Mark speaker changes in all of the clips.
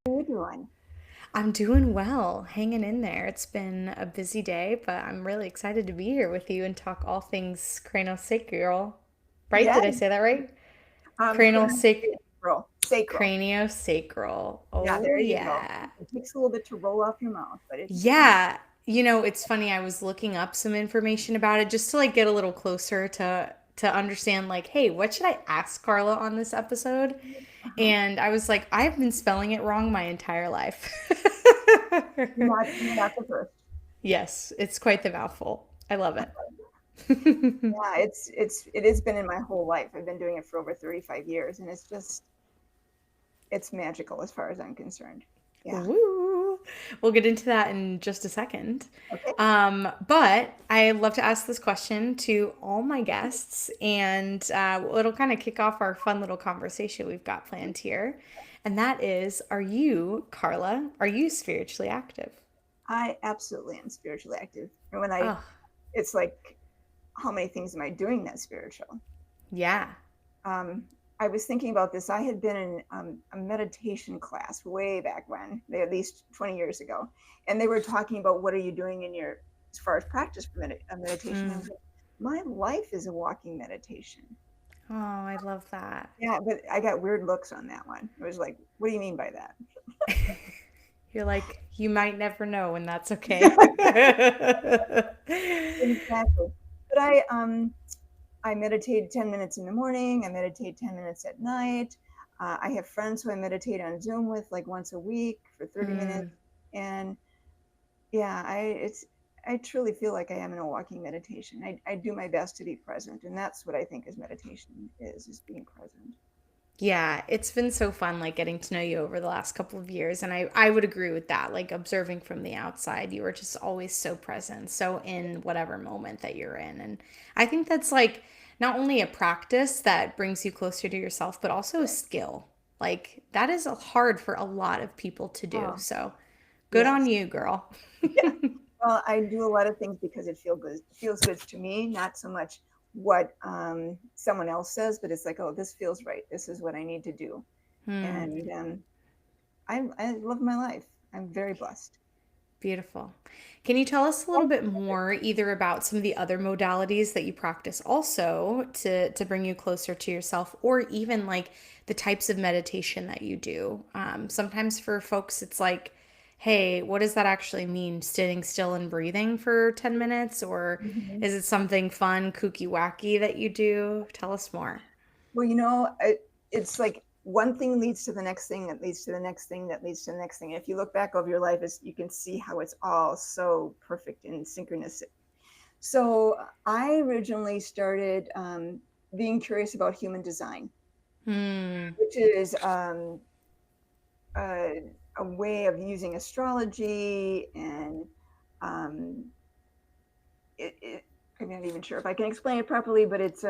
Speaker 1: How are you doing?
Speaker 2: I'm doing well, hanging in there. It's been a busy day, but I'm really excited to be here with you and talk all things craniosacral. Right?
Speaker 1: Yeah,
Speaker 2: Did I say that right? Cranial sac
Speaker 1: craniosacral.
Speaker 2: craniosacral.
Speaker 1: Yeah,
Speaker 2: Oh
Speaker 1: there you go.
Speaker 2: yeah.
Speaker 1: It takes a little bit to roll off your mouth, but it's fine.
Speaker 2: Yeah. It's funny. I was looking up some information about it just to like get a little closer to understand like, hey, what should I ask Carla on this episode?
Speaker 1: Uh-huh.
Speaker 2: And I was like, I've been spelling it wrong my entire life.
Speaker 1: You're not the first.
Speaker 2: Yes, it's quite the mouthful. I love it.
Speaker 1: Yeah, it has been in my whole life. I've been doing it for over 35 years, and it's magical as far as I'm concerned. Yeah.
Speaker 2: Woo. We'll get into that in just a second.
Speaker 1: Okay.
Speaker 2: But I love to ask this question to all my guests, and it'll kind of kick off our fun little conversation we've got planned here. And that is, are you, Carla, are you spiritually active?
Speaker 1: I absolutely am spiritually active. And
Speaker 2: Oh,
Speaker 1: it's like, how many things am I doing that's spiritual?
Speaker 2: yeah.
Speaker 1: um, I was thinking about this. I had been in a meditation class way back when, at least 20 years ago, and they were talking about what are you doing in your, as far as practice for meditation. And
Speaker 2: Mm.
Speaker 1: my life is a walking meditation.
Speaker 2: Oh, I love that.
Speaker 1: Yeah, but I got weird looks on that one. It was like, what do you mean by that?
Speaker 2: You're like, you might never know, and that's okay.
Speaker 1: Exactly. But I meditate 10 minutes in the morning. I meditate 10 minutes at night. I have friends who I meditate on Zoom with like once a week for 30 minutes.
Speaker 2: Mm.
Speaker 1: And yeah, I truly feel like I am in a walking meditation. I do my best to be present. And that's what I think is meditation is being present.
Speaker 2: Yeah, it's been so fun like getting to know you over the last couple of years and I would agree with that. Like observing from the outside, you were just always so present, so in whatever moment that you're in. And I think that's like not only a practice that brings you closer to yourself, but also a skill. Like that is hard for a lot of people to do.
Speaker 1: Oh,
Speaker 2: So, good on
Speaker 1: yes.
Speaker 2: you, girl.
Speaker 1: Yeah. Well, I do a lot of things because feels good to me, not so much what someone else says, but it's like, oh, this feels right. This is what I need to do.
Speaker 2: Hmm.
Speaker 1: And I love my life. I'm very blessed.
Speaker 2: Beautiful. Can you tell us a little bit more either about some of the other modalities that you practice also to bring you closer to yourself, or even like the types of meditation that you do? Sometimes for folks, it's like, hey, what does that actually mean? Sitting still and breathing for 10 minutes? Or
Speaker 1: Mhm.
Speaker 2: is it something fun, kooky, wacky that you do? Tell us more.
Speaker 1: Well, it's like one thing leads to the next thing that leads to the next thing that leads to the next thing. If you look back over your life, you can see how it's all so perfect and synchronous. So I originally started being curious about human design,
Speaker 2: Hmm.
Speaker 1: which is a way of using astrology and um, I'm not even sure if I can explain it properly, but it's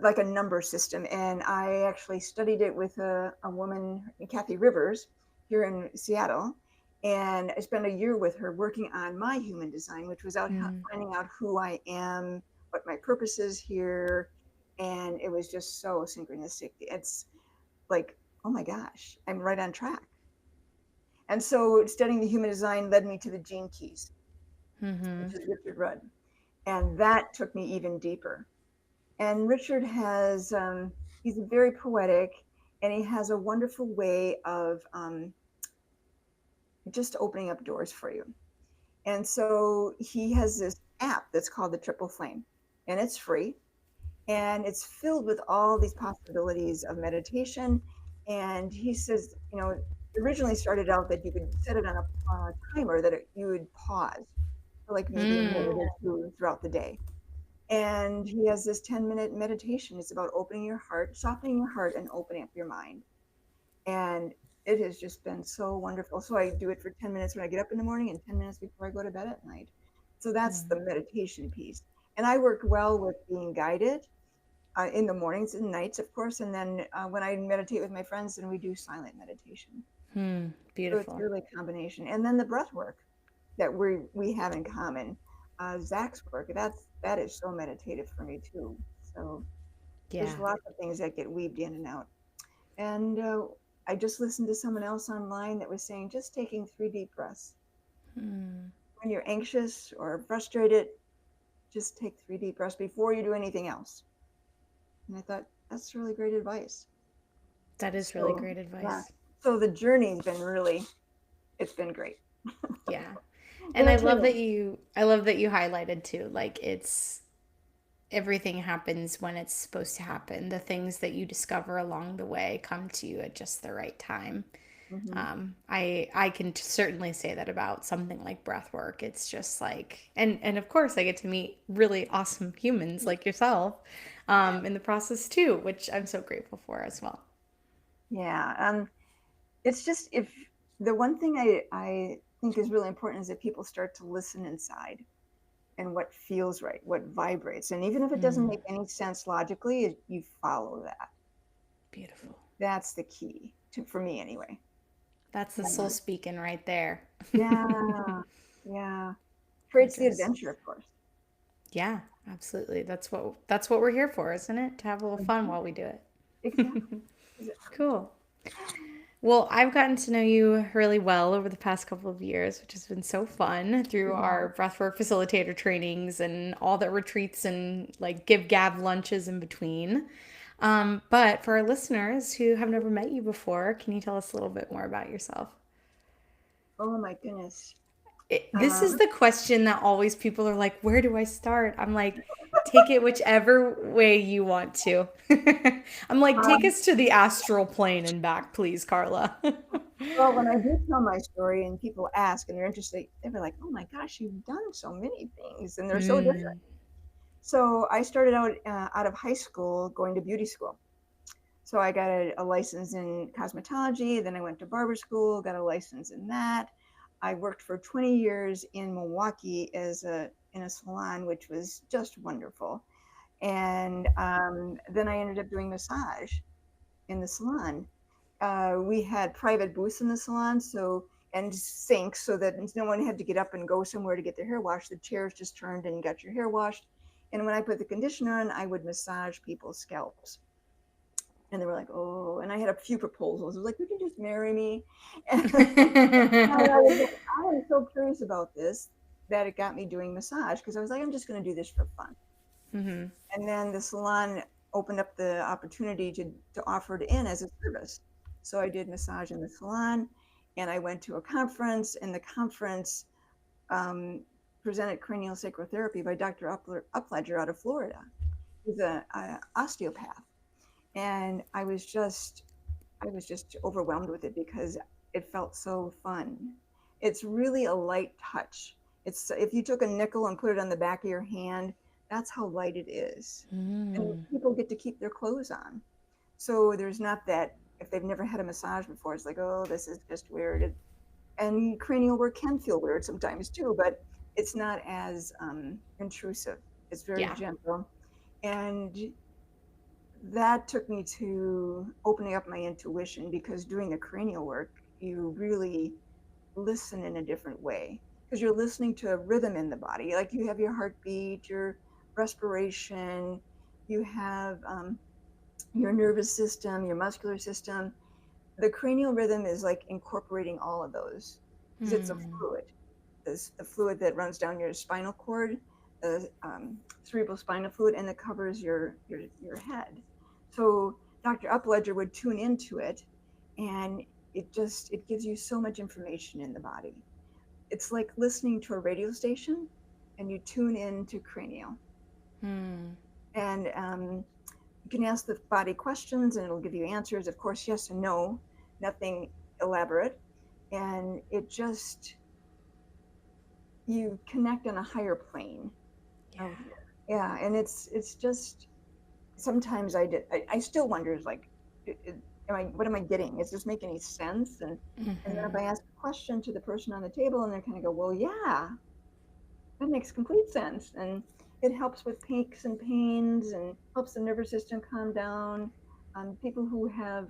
Speaker 1: like a number system. And I actually studied it with a woman, Kathy Rivers, here in Seattle. And I spent a year with her working on my human design, which was
Speaker 2: Hmm.
Speaker 1: finding out who I am, what my purpose is here. And it was just so synchronistic. It's like, oh my gosh, I'm right on track. And so studying the human design led me to the gene keys,
Speaker 2: Mm-hmm.
Speaker 1: which is Richard Rudd. And that took me even deeper. And Richard he's very poetic and he has a wonderful way of just opening up doors for you. And so he has this app that's called the Triple Flame, and it's free. And it's filled with all these possibilities of meditation. And he says, it originally started out that you could set it on a timer that you would pause for like maybe a minute or two throughout the day. And he has this 10-minute meditation. It's about opening your heart, softening your heart, and opening up your mind. And it has just been so wonderful. So I do it for 10 minutes when I get up in the morning and 10 minutes before I go to bed at night. So that's the
Speaker 2: Mm.
Speaker 1: meditation piece. And I work well with being guided in the mornings and nights, of course. And then when I meditate with my friends, then we do silent meditation.
Speaker 2: Hmm.
Speaker 1: So it's
Speaker 2: Beautiful.
Speaker 1: really a combination. And then the breath work that we have in common. Zach's work, that is so meditative for me too. So there's
Speaker 2: Yeah.
Speaker 1: lots of things that get weaved in and out. And I just listened to someone else online that was saying just taking 3 deep breaths.
Speaker 2: Hmm.
Speaker 1: When you're anxious or frustrated, just take 3 deep breaths before you do anything else. And I thought, that's really great advice.
Speaker 2: That is really
Speaker 1: So,
Speaker 2: great
Speaker 1: yeah.
Speaker 2: advice.
Speaker 1: So the journey's been really, it's been great.
Speaker 2: Yeah.
Speaker 1: And
Speaker 2: And
Speaker 1: it's healing.
Speaker 2: I love that you highlighted too, like it's everything happens when it's supposed to happen. The things that you discover along the way come to you at just the right time.
Speaker 1: Hmm.
Speaker 2: I can certainly say that about something like breath work. It's just like, and of course I get to meet really awesome humans like yourself
Speaker 1: Yeah.
Speaker 2: in the process too, which I'm so grateful for as well.
Speaker 1: Yeah. It's just if the one thing I think is really important is that people start to listen inside and what feels right, what vibrates. And even if it doesn't
Speaker 2: Mm,
Speaker 1: make any sense logically, you follow that.
Speaker 2: beautiful.
Speaker 1: That's the key to, for me anyway.
Speaker 2: That's the soul
Speaker 1: Yeah.
Speaker 2: speaking right there.
Speaker 1: Yeah. Yeah. Creates the
Speaker 2: Gorgeous.
Speaker 1: adventure, of course.
Speaker 2: Yeah, absolutely. That's what we're here for, isn't it? To have a little fun
Speaker 1: Mhm.
Speaker 2: while we do it.
Speaker 1: Exactly. Exactly.
Speaker 2: Cool. Well, I've gotten to know you really well over the past couple of years, which has been so fun through
Speaker 1: Yeah.
Speaker 2: our breathwork facilitator trainings and all the retreats and like give gab lunches in between. But for our listeners who have never met you before, can you tell us a little bit more about yourself?
Speaker 1: Oh my goodness.
Speaker 2: This is
Speaker 1: Um,
Speaker 2: the question that always people are like, where do I start? I'm like, take it whichever way you want to. I'm like, take
Speaker 1: um,
Speaker 2: us to the astral plane and back, please, Karla.
Speaker 1: well, when I do tell my story and people ask and they're interested, they're like, "Oh my gosh, you've done so many things, and they're so different."
Speaker 2: Mm.
Speaker 1: So I started out of high school going to beauty school. So I got a license in cosmetology. Then I went to barber school, got a license in that. I worked for 20 years in Milwaukee as a in a salon, which was just wonderful. And then I ended up doing massage in the salon. We had private booths in the salon, so and sinks, so that no one had to get up and go somewhere to get their hair washed. The chairs just turned and you got your hair washed. And when I put the conditioner on, I would massage people's scalps. And they were like, "Oh," and I had a few proposals. I was like, "Would you just marry me?" And I was so curious about this that it got me doing massage because I was like, I'm just going to do this for fun.
Speaker 2: Hmm.
Speaker 1: And then the salon opened up the opportunity to offer it in as a service. So I did massage in the salon, and I went to a conference, and the conference um, presented craniosacral therapy by Dr. Upledger out of Florida. He's a osteopath, and I was just overwhelmed with it because it felt so fun. It's really a light touch. It's if you took a nickel and put it on the back of your hand, that's how light it is. And
Speaker 2: Mm.
Speaker 1: people get to keep their clothes on. So there's not that if they've never had a massage before, it's like, oh, this is just weird. And cranial work can feel weird sometimes too, but it's not as intrusive. It's very
Speaker 2: Yeah.
Speaker 1: gentle. And that took me to opening up my intuition because doing the cranial work, you really listen in a different way because you're listening to a rhythm in the body. Like you have your heartbeat, your respiration, you have your nervous system, your muscular system. The cranial rhythm is like incorporating all of those because it's a
Speaker 2: Mm.
Speaker 1: fluid. This the fluid that runs down your spinal cord, the cerebral spinal fluid, and it covers your head. So Dr. Upledger would tune into it, and it gives you so much information in the body. It's like listening to a radio station, and you tune into cranial,
Speaker 2: Mm.
Speaker 1: and you can ask the body questions, and it'll give you answers. Of course, yes and no, nothing elaborate, and it just you connect on a higher plane
Speaker 2: Yeah.
Speaker 1: of yeah, and it's just sometimes I still wonder is like am I what am I getting? Is this make any sense? And then if
Speaker 2: Hmm.
Speaker 1: I ask a question to the person on the table and they kind of go, well, yeah, that makes complete sense, and it helps with aches and pains and helps the nervous system calm down. People who have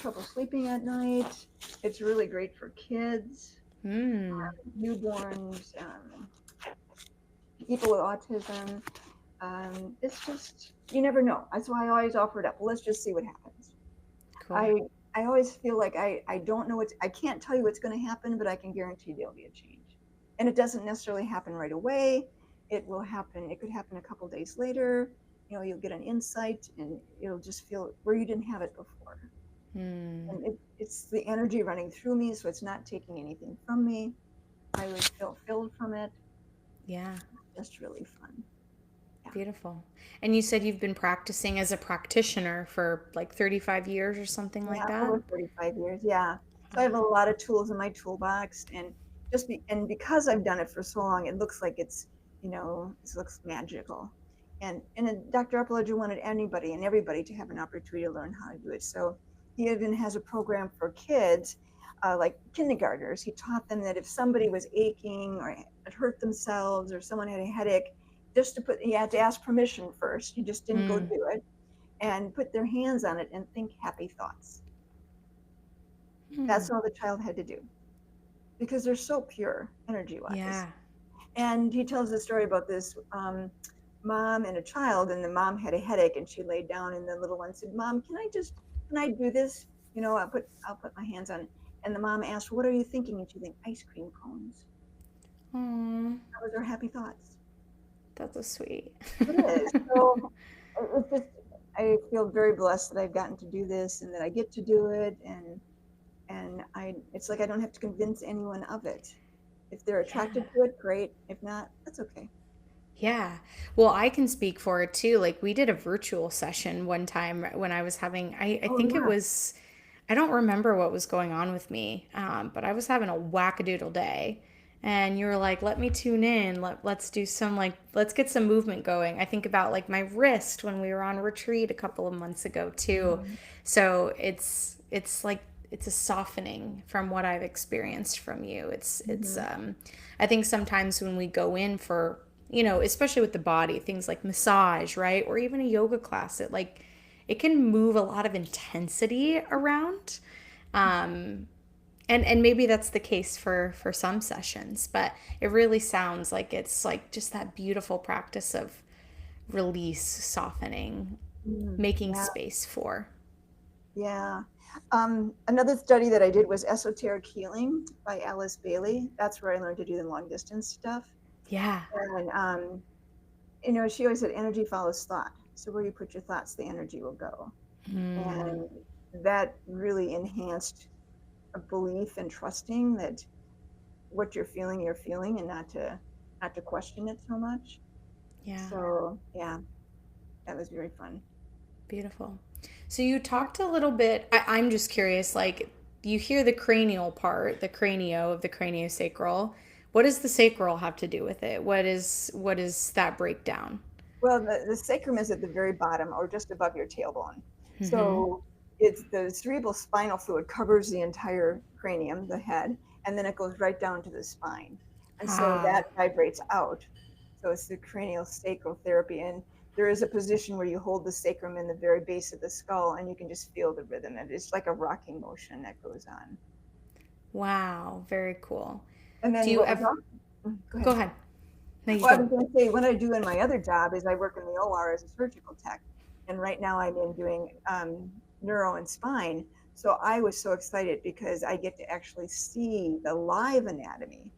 Speaker 1: trouble sleeping at night, it's really great for kids,
Speaker 2: Mm.
Speaker 1: newborns, people with autism. It's just you never know. That's why I always offer it up. Well, let's just see what happens.
Speaker 2: Cool.
Speaker 1: I I always feel like I don't know I can't tell you what's going to happen, but I can guarantee there'll be a change. And it doesn't necessarily happen right away. It will happen. It could happen a couple days later. You know, you'll get an insight, and it'll just feel where you didn't have it before.
Speaker 2: Hmm.
Speaker 1: And it's the energy running through me, so it's not taking anything from me. I would feel filled from it.
Speaker 2: Yeah.
Speaker 1: Just really fun. Yeah.
Speaker 2: Beautiful. And you said you've been practicing as a practitioner for like 35 years or something like
Speaker 1: Yeah,
Speaker 2: that?
Speaker 1: over 35 years, yeah. So I have a lot of tools in my toolbox, and because I've done it for so long, it looks like it looks magical. And then Dr. Upledger wanted anybody and everybody to have an opportunity to learn how to do it. So he even has a program for kids, like kindergartners. He taught them that if somebody was aching or had hurt themselves or someone had a headache, you had to ask permission first. You just didn't go
Speaker 2: Hmm.
Speaker 1: do it, and put their hands on it and think happy thoughts.
Speaker 2: Hmm.
Speaker 1: That's all the child had to do because they're so pure energy wise.
Speaker 2: Yeah.
Speaker 1: And he tells the story about this mom and a child, and the mom had a headache, and she laid down, and the little one said, "Mom, can I do this? You know, I'll put my hands on it." And the mom asked, "What are you thinking?" And she think, "Ice cream cones."
Speaker 2: Oh,
Speaker 1: That was her happy thoughts.
Speaker 2: that's so sweet.
Speaker 1: It is. So it's just, I feel very blessed that I've gotten to do this and that I get to do it, and it's like I don't have to convince anyone of it. If they're attracted
Speaker 2: Yeah.
Speaker 1: to it, great. If not, that's okay.
Speaker 2: Yeah. Well, I can speak for it too. Like we did a virtual session one time when I was having, I
Speaker 1: Oh
Speaker 2: think it
Speaker 1: yeah.
Speaker 2: was, I don't remember what was going on with me, but I was having a wackadoodle day. And you were like, let me tune in. Let's do some, like, let's get some movement going. I think about like my wrist when we were on retreat a couple of months ago too.
Speaker 1: Mhm.
Speaker 2: So it's like, it's a softening from what I've experienced from you.
Speaker 1: Mhm.
Speaker 2: I think sometimes when we go in for, especially with the body, things like massage, right? Or even a yoga class, it can move a lot of intensity around. Um, and maybe that's the case for some sessions, but it really sounds like it's like just that beautiful practice of release, softening, making
Speaker 1: Yeah,
Speaker 2: space for.
Speaker 1: yeah. Another study that I did was esoteric healing by Alice Bailey. That's where I learned to do the long distance stuff.
Speaker 2: Yeah.
Speaker 1: And you know, she always said energy follows thought. So where you put your thoughts, the energy will go.
Speaker 2: Mm,
Speaker 1: And that really enhanced a belief and trusting that what you're feeling, and not to question it so much.
Speaker 2: yeah.
Speaker 1: So yeah, that was very fun.
Speaker 2: Beautiful. So you talked a little bit. I'm just curious, like you hear the cranial part, the cranio of the craniosacral. What does the sacral have to do with it? What is that breakdown?
Speaker 1: Well, the sacrum is at the very bottom or just above your tailbone.
Speaker 2: Mm-hmm.
Speaker 1: So it's the cerebral spinal fluid covers the entire cranium, the head, and then it goes right down to the spine. And so that
Speaker 2: Ah,
Speaker 1: vibrates out. So it's the cranial sacral therapy. And there is a position where you hold the sacrum in the very base of the skull, and you can just feel the rhythm. And it's like a rocking motion that goes on.
Speaker 2: wow, very cool.
Speaker 1: And
Speaker 2: Do
Speaker 1: then
Speaker 2: you
Speaker 1: what was
Speaker 2: ever
Speaker 1: go
Speaker 2: go
Speaker 1: ahead.
Speaker 2: ahead? No, you
Speaker 1: Well, I
Speaker 2: go.
Speaker 1: was going to say, what I do in my other job is I work in the OR as a surgical tech. And right now I'm in doing neuro and spine. So I was so excited because I get to actually see the live anatomy.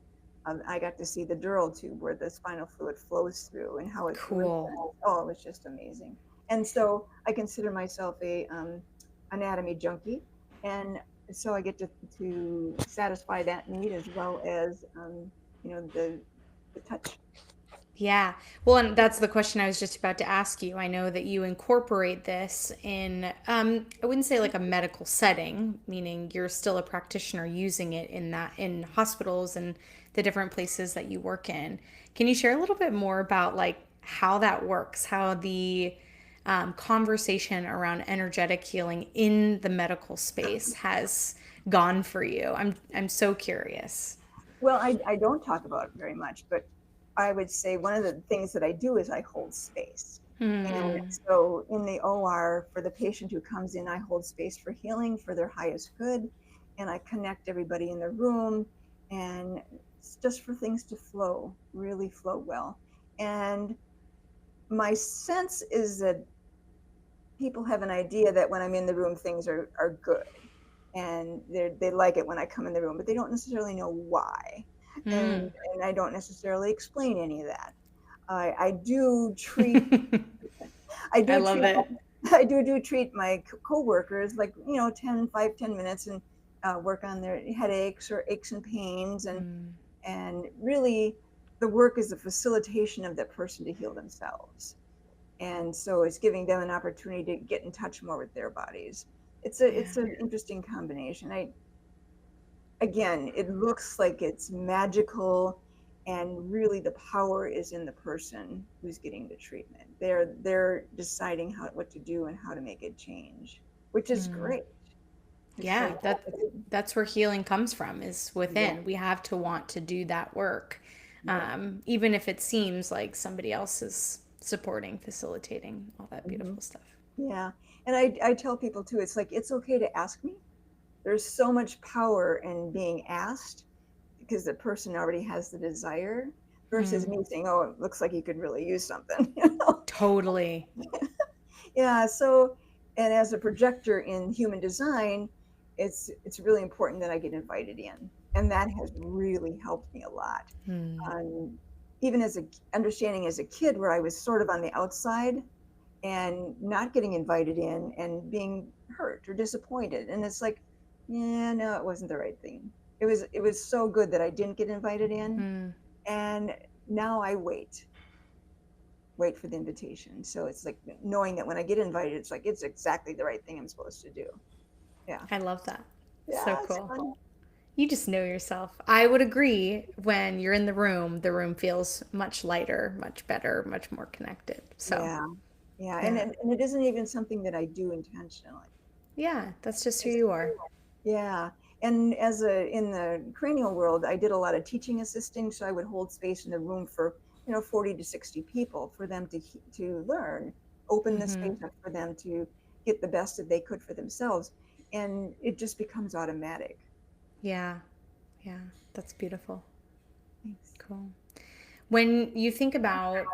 Speaker 1: I got to see the dural tube where the spinal fluid flows through and how it
Speaker 2: Cool.
Speaker 1: movement. Oh, it was just amazing. And so I consider myself a anatomy junkie. And so I get to satisfy that need as well as, you know, the touch.
Speaker 2: Yeah. Well, and that's the question I was just about to ask you. I know that you incorporate this in, I wouldn't say like a medical setting, meaning you're still a practitioner using it in hospitals and the different places that you work in. Can you share a little bit more about like how that works, how the conversation around energetic healing in the medical space has gone for you? I'm so curious.
Speaker 1: Well, I don't talk about it very much, but I would say one of the things that I do is I hold space. And
Speaker 2: Hmm.
Speaker 1: so in the OR, for the patient who comes in, I hold space for healing for their highest good. And I connect everybody in the room, and it's just for things to flow, really flow well. And my sense is that people have an idea that when I'm in the room, things are good. And they like it when I come in the room, but they don't necessarily know why.
Speaker 2: Mm.
Speaker 1: And I don't necessarily explain any of that. I do treat I
Speaker 2: I
Speaker 1: do
Speaker 2: love
Speaker 1: treat
Speaker 2: it.
Speaker 1: I do treat my coworkers like 5-10 minutes and work on their headaches or aches and pains and really the work is a facilitation of that person to heal themselves. And so it's giving them an opportunity to get in touch more with their bodies.
Speaker 2: Yeah.
Speaker 1: It's an interesting combination. I again, it looks like it's magical and really the power is in the person who's getting the treatment. They're deciding what to do and how to make it change, which is great. It's
Speaker 2: Yeah,
Speaker 1: like
Speaker 2: that's where healing comes from, is within.
Speaker 1: exactly
Speaker 2: We have to want to do that work.
Speaker 1: right.
Speaker 2: Even if it seems like somebody else is supporting, facilitating all that
Speaker 1: Hmm.
Speaker 2: beautiful stuff.
Speaker 1: Yeah. And I tell people too, it's like it's okay to ask me. There's so much power in being asked because the person already has the desire versus me saying, "Oh, it looks like you could really use something."
Speaker 2: Totally.
Speaker 1: Yeah. So, and as a projector in human design, it's really important that I get invited in, and that has really helped me a lot. Um, Even as a understanding as a kid, where I was sort of on the outside and not getting invited in and being hurt or disappointed, and it's like, yeah, no, it wasn't the right thing. It was so good that I didn't get invited in, and now I wait for the invitation. So it's like knowing that when I get invited, it's like it's exactly the right thing I'm supposed to do. Yeah.
Speaker 2: I love that. So
Speaker 1: Yeah, it's
Speaker 2: cool.
Speaker 1: fun.
Speaker 2: You just know yourself. I would agree, when you're in the room feels much lighter, much better, much more connected. So,
Speaker 1: Yeah. Yeah. And,
Speaker 2: yeah.
Speaker 1: and it isn't even something that I do intentionally.
Speaker 2: Yeah, that's just who
Speaker 1: It's,
Speaker 2: you are.
Speaker 1: yeah. And in the cranial world, I did a lot of teaching assisting. So I would hold space in the room for, 40 to 60 people for them to learn, open the space up for them to get the best that they could for themselves. And it just becomes automatic.
Speaker 2: Yeah. Yeah. That's beautiful.
Speaker 1: Thanks.
Speaker 2: Cool. When you think about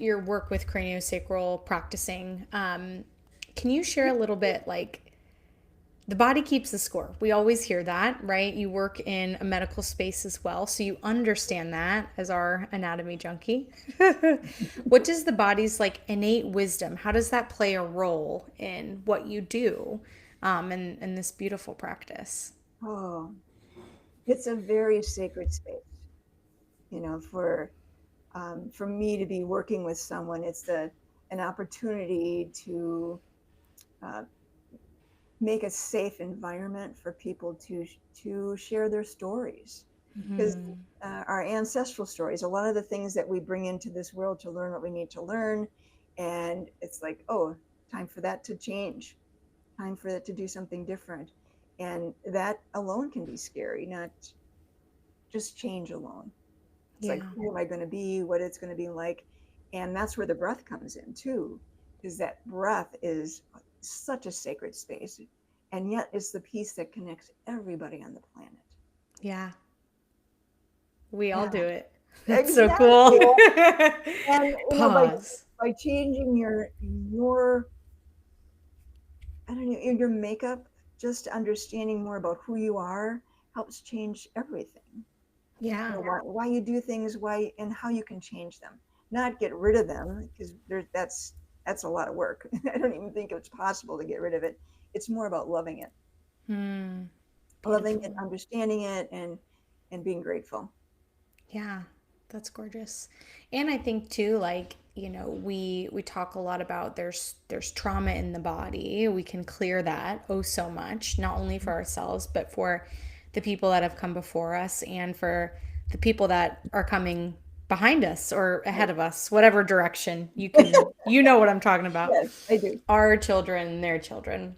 Speaker 2: your work with craniosacral practicing, can you share a little bit, like, the body keeps the score? We always hear that, right? You work in a medical space as well, so you understand that as our anatomy junkie. What does the body's like innate wisdom? How does that play a role in what you do, in this beautiful practice?
Speaker 1: Oh, it's a very sacred space, for me to be working with someone. It's an opportunity to uh, make a safe environment for people to share their stories, because our ancestral stories, a lot of the things that we bring into this world to learn what we need to learn, and it's like, oh, time for that to change, time for it to do something different, and that alone can be scary, not just change alone. It's like,
Speaker 2: Yeah.
Speaker 1: who am I going to be? What it's going to be like? And that's where the breath comes in too, because that breath is such a sacred space. And yet it's the piece that connects everybody on the planet.
Speaker 2: Yeah. We all
Speaker 1: Yeah,
Speaker 2: do it. That's so cool.
Speaker 1: exactly. And
Speaker 2: Pause.
Speaker 1: by changing your I don't know, your makeup, just understanding more about who you are helps change everything.
Speaker 2: Yeah.
Speaker 1: Why you do things, why and how you can change them, not get rid of them, because that's a lot of work. I don't even think it's possible to get rid of it. It's more about loving it,
Speaker 2: Beautiful.
Speaker 1: understanding it, and being grateful.
Speaker 2: Yeah, that's gorgeous. And I think too, like, we talk a lot about there's trauma in the body. We can clear that oh so much, not only for ourselves, but for the people that have come before us, and for the people that are coming behind us or ahead
Speaker 1: Right.
Speaker 2: of us, whatever direction you know what I'm talking about.
Speaker 1: Yes, I do.
Speaker 2: Our children, their children.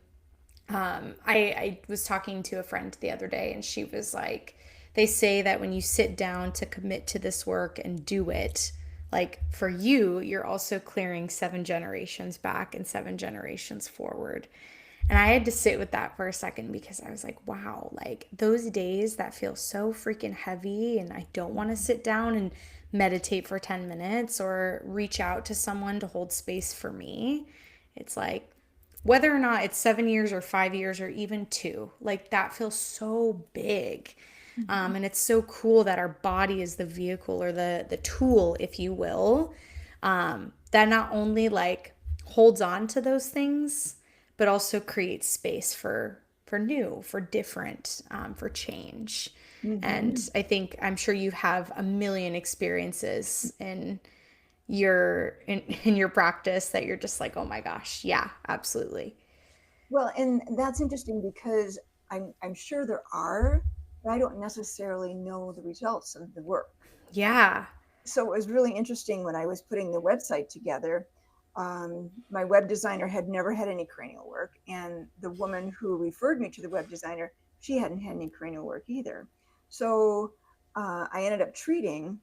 Speaker 2: I was talking to a friend the other day, and she was like, they say that when you sit down to commit to this work and do it, like, for you, you're also clearing 7 generations back and 7 generations forward. And I had to sit with that for a second, because I was like, wow, like, those days that feel so freaking heavy, and I don't want to sit down and meditate for 10 minutes or reach out to someone to hold space for me. It's like, whether or not it's 7 years or 5 years or even two, like that feels so big.
Speaker 1: Mhm.
Speaker 2: And it's so cool that our body is the vehicle or the tool, if you will, that not only like holds on to those things, but also creates space for new, for different, for change. And
Speaker 1: Mhm.
Speaker 2: I'm sure you have a million experiences in your practice that you're just like, oh my gosh, yeah, absolutely.
Speaker 1: Well, and that's interesting because I'm sure there are, but I don't necessarily know the results of the work.
Speaker 2: Yeah.
Speaker 1: So it was really interesting when I was putting the website together. My web designer had never had any cranial work, and the woman who referred me to the web designer, she hadn't had any cranial work either. So I ended up treating,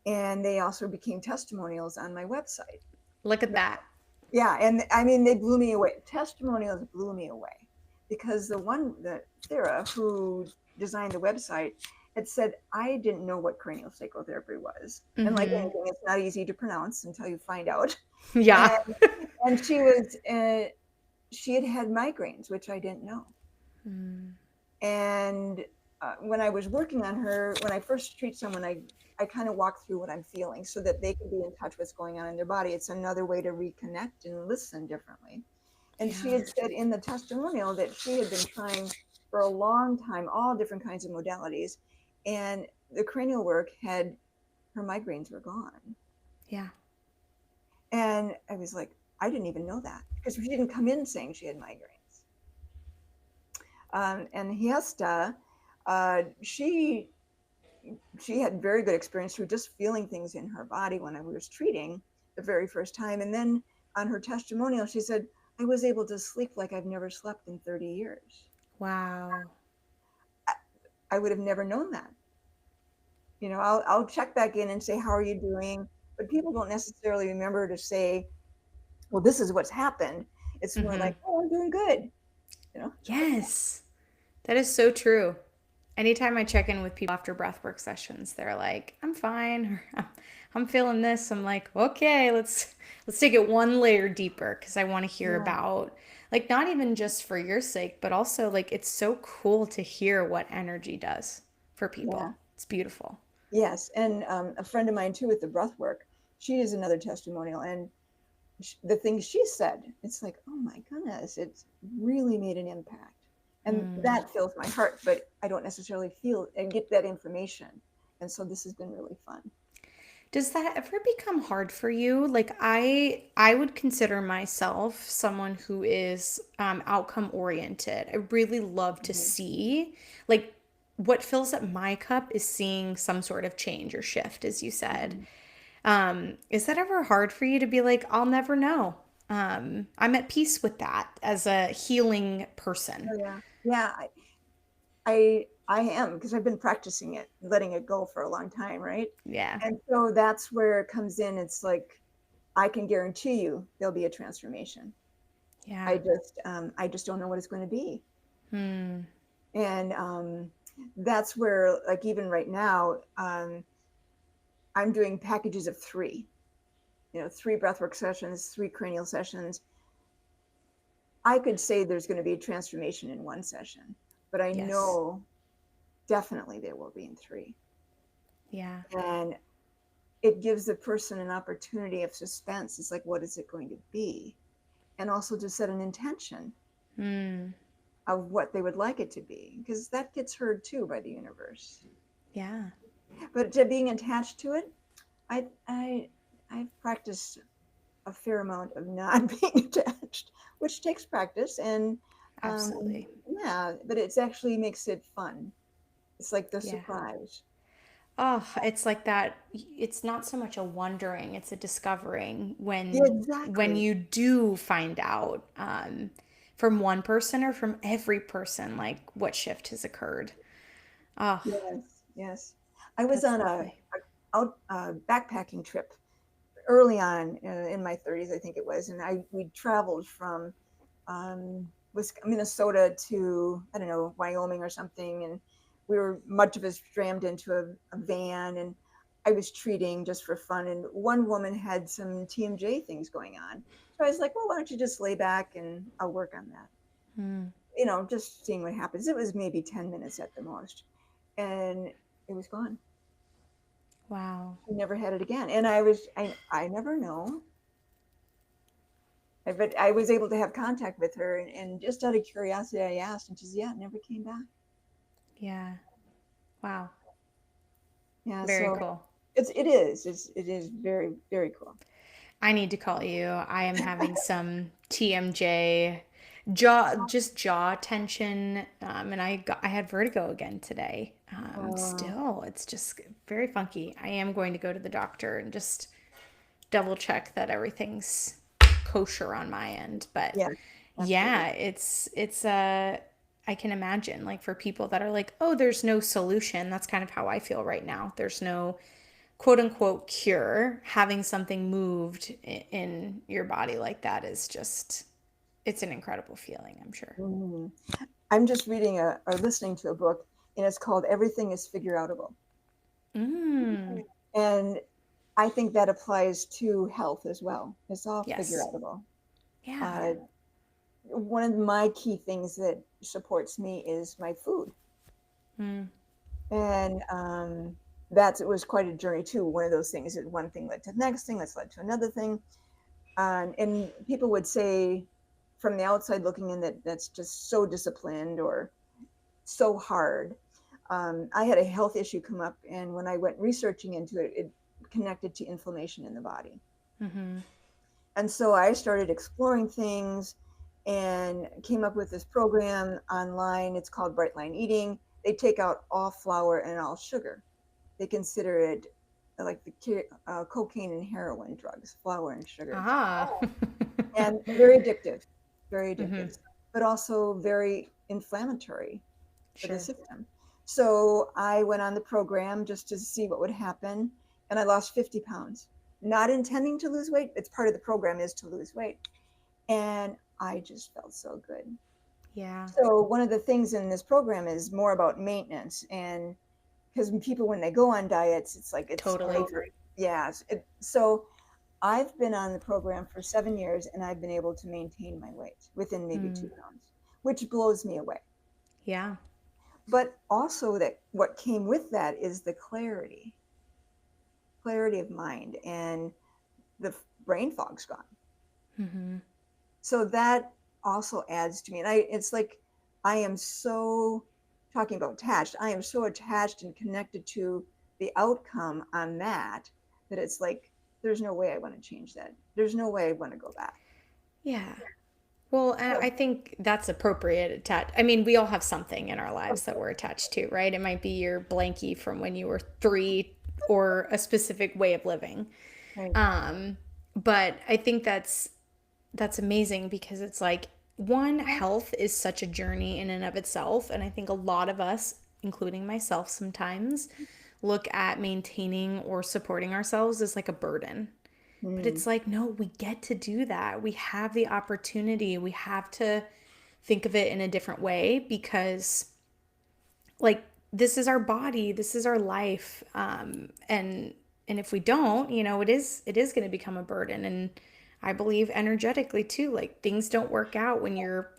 Speaker 1: and they also became testimonials on my website.
Speaker 2: Look at that.
Speaker 1: Yeah, and I mean, they blew me away. Testimonials blew me away because the Sarah who designed the website had said I didn't know what craniosacral therapy was, and like
Speaker 2: Mm-hmm.
Speaker 1: anything, it's not easy to pronounce until you find out.
Speaker 2: Yeah.
Speaker 1: And and she had had migraines, which I didn't know.
Speaker 2: Mm,
Speaker 1: And when I was working on her, when I first treat someone, I kind of walk through what I'm feeling so that they can be in touch with what's going on in their body. It's another way to reconnect and listen differently. And she
Speaker 2: yeah.
Speaker 1: had said in the testimonial that she had been trying for a long time, all different kinds of modalities. And the cranial work had her migraines were gone.
Speaker 2: Yeah.
Speaker 1: And I was like, I didn't even know that because she didn't come in saying she had migraines. And Hiesta, she had very good experience through just feeling things in her body when I was treating the very first time. And then on her testimonial, she said, I was able to sleep like I've never slept in 30 years.
Speaker 2: Wow.
Speaker 1: I would have never known that. You know, I'll check back in and say, how are you doing? But people don't necessarily remember to say, well, this is what's happened. It's more
Speaker 2: Mm-hmm.
Speaker 1: like, oh, I'm doing good. You know?
Speaker 2: Yes. That is so true. Anytime I check in with people after breathwork sessions, they're like, "I'm fine," or "I'm feeling this." I'm like, "Okay, let's take it one layer deeper because I want to hear
Speaker 1: Yeah.
Speaker 2: about like not even just for your sake, but also like it's so cool to hear what energy does for
Speaker 1: Yeah.
Speaker 2: people. It's beautiful."
Speaker 1: Yes. And a friend of mine too with the breath work, she is another testimonial. And the things she said, it's like, oh my goodness, it's really made an impact. And
Speaker 2: Mm.
Speaker 1: that fills my heart, but I don't necessarily feel and get that information. And so this has been really fun.
Speaker 2: Does that ever become hard for you? Like I would consider myself someone who is outcome oriented. I really love to
Speaker 1: Mhm.
Speaker 2: see like what fills up my cup is seeing some sort of change or shift, as you said.
Speaker 1: Mhm.
Speaker 2: Is that ever hard for you to be like, I'll never know? I'm at peace with that as a healing person.
Speaker 1: Oh, yeah. Yeah. I am because I've been practicing it, letting it go for a long time, right?
Speaker 2: Yeah.
Speaker 1: And so that's where it comes in. It's like I can guarantee you there'll be a transformation.
Speaker 2: Yeah.
Speaker 1: I just don't know what it's going to be.
Speaker 2: Hmm.
Speaker 1: And that's where, like, even right now, I'm doing packages of three. You know, three breathwork sessions, three cranial sessions. I could say there's going to be a transformation in one session, but I
Speaker 2: Yes.
Speaker 1: know definitely there will be in three.
Speaker 2: Yeah.
Speaker 1: And it gives the person an opportunity of suspense. It's like, what is it going to be? And also to set an intention
Speaker 2: Hmm.
Speaker 1: of what they would like it to be, because that gets heard too by the universe.
Speaker 2: Yeah.
Speaker 1: But to being attached to it, I I I've practiced a fair amount of not being attached, which takes practice. And
Speaker 2: Absolutely.
Speaker 1: yeah, but it's actually makes it fun. It's like the
Speaker 2: Yeah.
Speaker 1: surprise.
Speaker 2: Oh, it's like that. It's not so much a wondering, it's a discovering
Speaker 1: Yeah,
Speaker 2: when
Speaker 1: exactly.
Speaker 2: you do find out from one person or from every person, like what shift has occurred. Oh,
Speaker 1: Yes, yes. I was
Speaker 2: that's
Speaker 1: on
Speaker 2: lovely.
Speaker 1: a backpacking trip early on in my 30s, I think it was, and I we traveled from was Minnesota to, I don't know, Wyoming or something, and we were much of us crammed into a van. And I was treating just for fun. And one woman had some TMJ things going on. So I was like, well, why don't you just lay back and I'll work on that?
Speaker 2: Mm.
Speaker 1: Just seeing what happens. It was maybe 10 minutes at the most. And it was gone.
Speaker 2: Wow.
Speaker 1: She never had it again. And I never know. But I was able to have contact with her, and just out of curiosity, I asked, and she said, yeah, it never came back.
Speaker 2: Yeah. Wow.
Speaker 1: Yeah,
Speaker 2: Very
Speaker 1: so
Speaker 2: cool.
Speaker 1: it is very, very cool.
Speaker 2: I need to call you. I am having some TMJ jaw tension, and I had vertigo again today.
Speaker 1: Uh,
Speaker 2: Still, it's just very funky. I am going to go to the doctor and just double check that everything's kosher on my end. But
Speaker 1: yeah, absolutely.
Speaker 2: yeah, it's I can imagine like for people that are like, oh, there's no solution. That's kind of how I feel right now. There's no quote unquote cure. Having something moved in your body like that is just, it's an incredible feeling, I'm sure.
Speaker 1: Mhm. I'm just reading or listening to a book, and it's called Everything is Figure Outable.
Speaker 2: Mm,
Speaker 1: And I think that applies to health as well. It's all figure
Speaker 2: yes.
Speaker 1: outable.
Speaker 2: Yeah.
Speaker 1: Uh, One of my key things that supports me is my food.
Speaker 2: Mm,
Speaker 1: And it was quite a journey too. One of those things that one thing led to the next thing, that's led to another thing. And people would say from the outside looking in that that's just so disciplined or so hard. I had a health issue come up, and when I went researching into it, it connected to inflammation in the body.
Speaker 2: mm-hmm.
Speaker 1: And so I started exploring things and came up with this program online. It's called Bright Line Eating. They take out all flour and all sugar. They consider it like the cocaine and heroin drugs, flour and sugar,
Speaker 2: Ah.
Speaker 1: and very
Speaker 2: Mm-hmm.
Speaker 1: addictive, but also very inflammatory for the
Speaker 2: Sure.
Speaker 1: system. So I went on the program just to see what would happen, and I lost 50 pounds. Not intending to lose weight, it's part of the program is to lose weight. And I just felt so good.
Speaker 2: Yeah.
Speaker 1: So one of the things in this program is more about maintenance, and because people when they go on diets, it's like it's
Speaker 2: Totally.
Speaker 1: over. Yeah. So I've been on the program for 7 years, and I've been able to maintain my weight within maybe
Speaker 2: Mm.
Speaker 1: 2 pounds, which blows me away.
Speaker 2: Yeah.
Speaker 1: But also that what came with that is the clarity of mind, and the brain fog's gone.
Speaker 2: Mm-hmm.
Speaker 1: So that also adds to me. And it's like I am so talking about attached. I am so attached and connected to the outcome on that it's like there's no way I want to change that. There's no way I want to go back.
Speaker 2: Yeah. Well, and
Speaker 1: So,
Speaker 2: I think that's appropriate. I mean, we all have something in our
Speaker 1: of
Speaker 2: lives that we're
Speaker 1: course,
Speaker 2: attached to, right? It might be your blankie from when you were 3 or a specific way of living.
Speaker 1: right.
Speaker 2: Um, but I think that's amazing because it's like one, health is such a journey in and of itself, and I think a lot of us, including myself sometimes, look at maintaining or supporting ourselves as like a burden. But
Speaker 1: Mm,
Speaker 2: it's like, no, we get to do that. We have the opportunity. We have to think of it in a different way because, like, this is our body, this is our life, and if we don't, it is going to become a burden. And I believe energetically too, like things don't work out when you're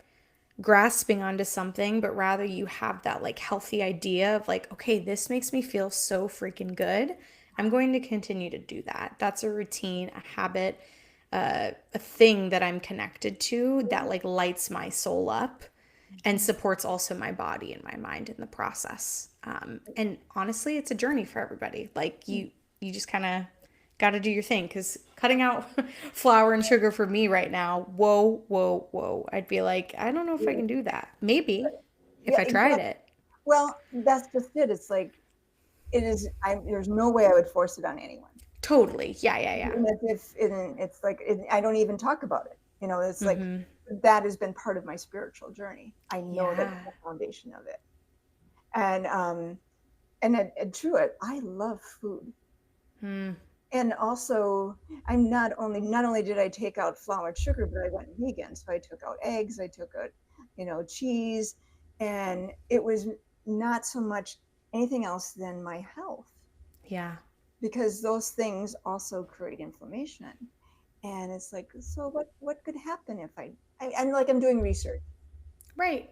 Speaker 2: grasping onto something, but rather you have that like healthy idea of like, okay, this makes me feel so freaking good. I'm going to continue to do that. That's a routine, a habit, a thing that I'm connected to that like lights my soul up and supports also my body and my mind in the process. And honestly, it's a journey for everybody. Like you just kind of got to do your thing because cutting out flour and sugar for me right now, whoa, whoa, whoa. I'd be like, I don't know if I
Speaker 1: yeah,
Speaker 2: can do that. Maybe if
Speaker 1: yeah,
Speaker 2: I tried
Speaker 1: exactly.
Speaker 2: it.
Speaker 1: Well, that's just it. It's like it is. There's no way I would force it on anyone.
Speaker 2: Totally. Yeah, yeah, yeah.
Speaker 1: And it's like I don't even talk about it. It's like
Speaker 2: Mm-hmm.
Speaker 1: that has been part of my spiritual journey. I know that's
Speaker 2: Yeah.
Speaker 1: the foundation of it. And true, I love food.
Speaker 2: Mm.
Speaker 1: And also, not only did I take out flour and sugar, but I went vegan. So I took out eggs, I took out, cheese, and it was not so much anything else than my health.
Speaker 2: Yeah.
Speaker 1: because those things also create inflammation. And it's like, so what could happen if and like I'm doing research.
Speaker 2: Right.